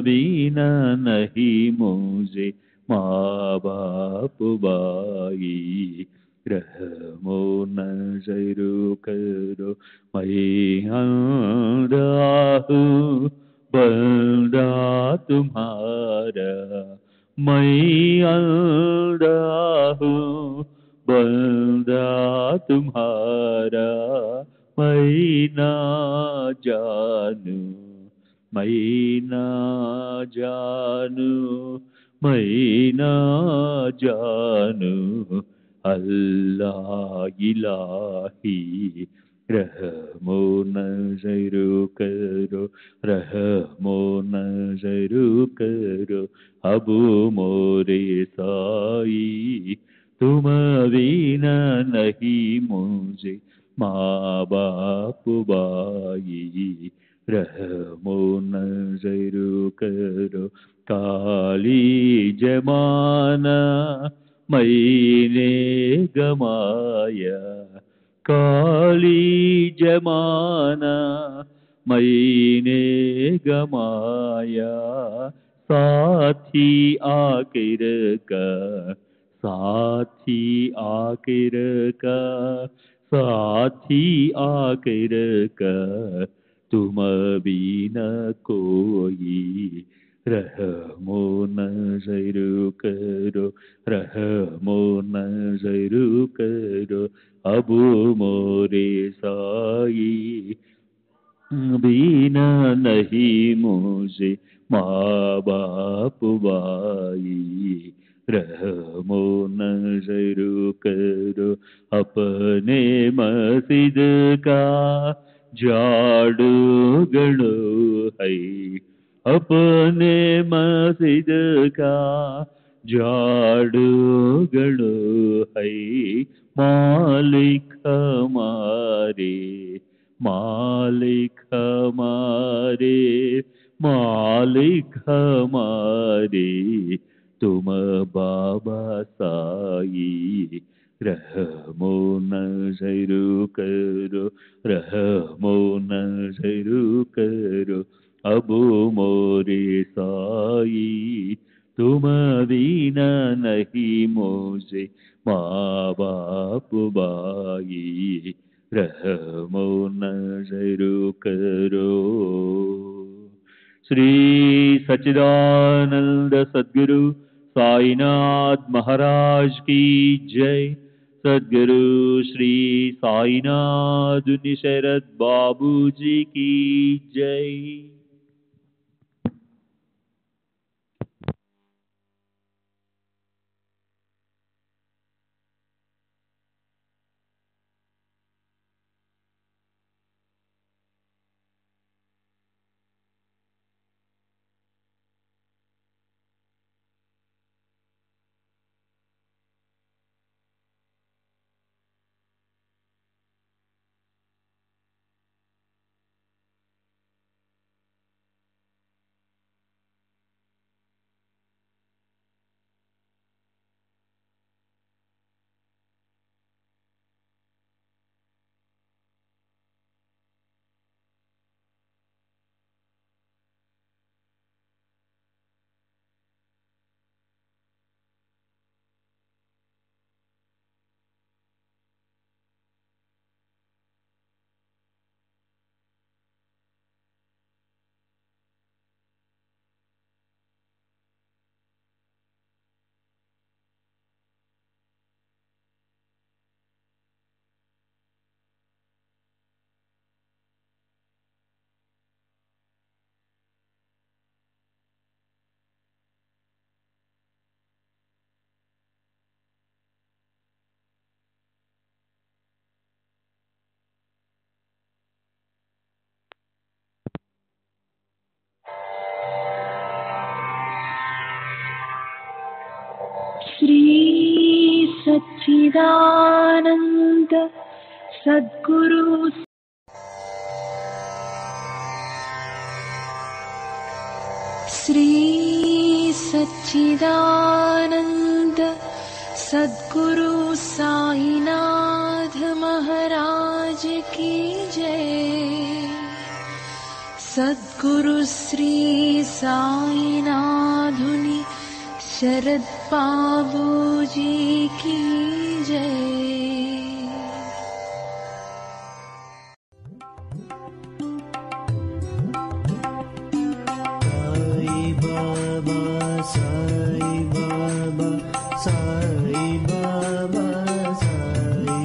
Speaker 3: बिना नहीं मुझे माँ बाप भाई. रहमो नजर करो मैं अंधा हूँ बंदा तुम्हारा. मैं अंधा हूँ बंदा तुम्हारा. मैं ना जानू मैना जानू अल्लाह इलाही रहमो नजरू करो रहमो नजरू करो अबू मोरे साई तुम बिना नहीं मुझे माँ बाप बाई रहमो नजरू करो काली जमाना मैंने गमाया काली जमाना मैंने गमाया साथी आखिर का साथी आखिर का साथी आखिर का तुम बिना कोई रहमो नजरू करो रहमो नजरू करो अबू मोरे साई बिना नहीं मुझे माँ बाप बाई रहमो नजरू करो अपने मस्जिद का झाड़ू गड़ो है अपने मस्जिद का झाड़ू गड़ो है मालिक हमारे मालिक हमारे मालिक हमारे तुम बाबा साई रहमो नजरू करो रहमो नजरू करो अबू मोरे साई तुम बिना नहीं मुझे माँ बाप बाई रहमो नजरू करो। श्री सच्चिदानंद सद्गुरु साईनाथ महाराज की जय। सद्गुरु श्री साईनाथ निशरद बाबू जी की जय।
Speaker 1: श्री सच्चिदानंद सद्गुरु श्री सच्चिदानंद सद्गुरु साईनाथ महाराज की जय। सद्गुरु श्री साईनाथुनि शरद बाबू जी की जय।
Speaker 8: साई बाबा साई बाबा साई बाबा साई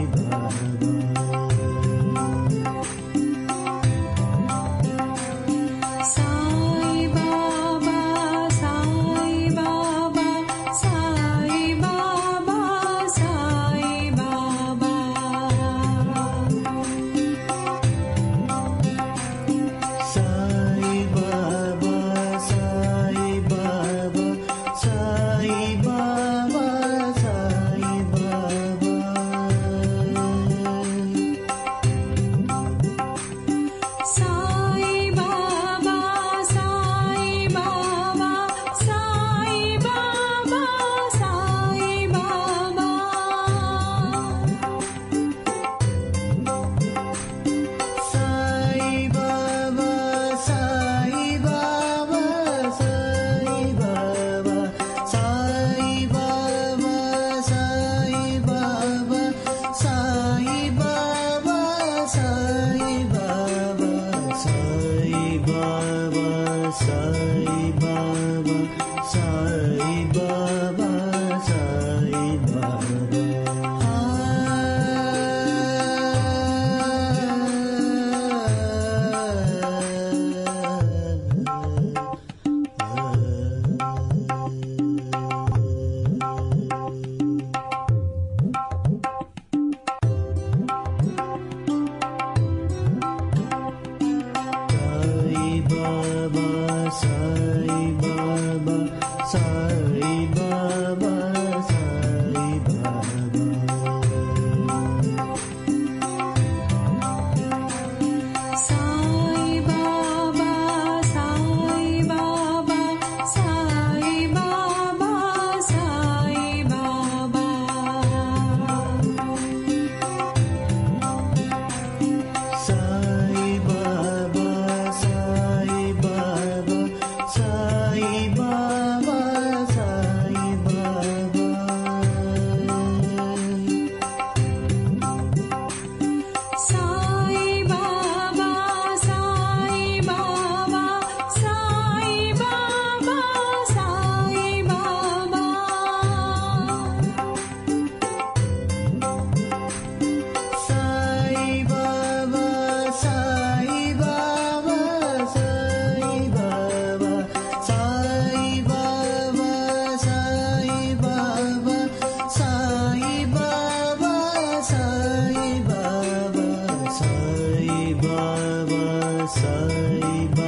Speaker 8: సాయి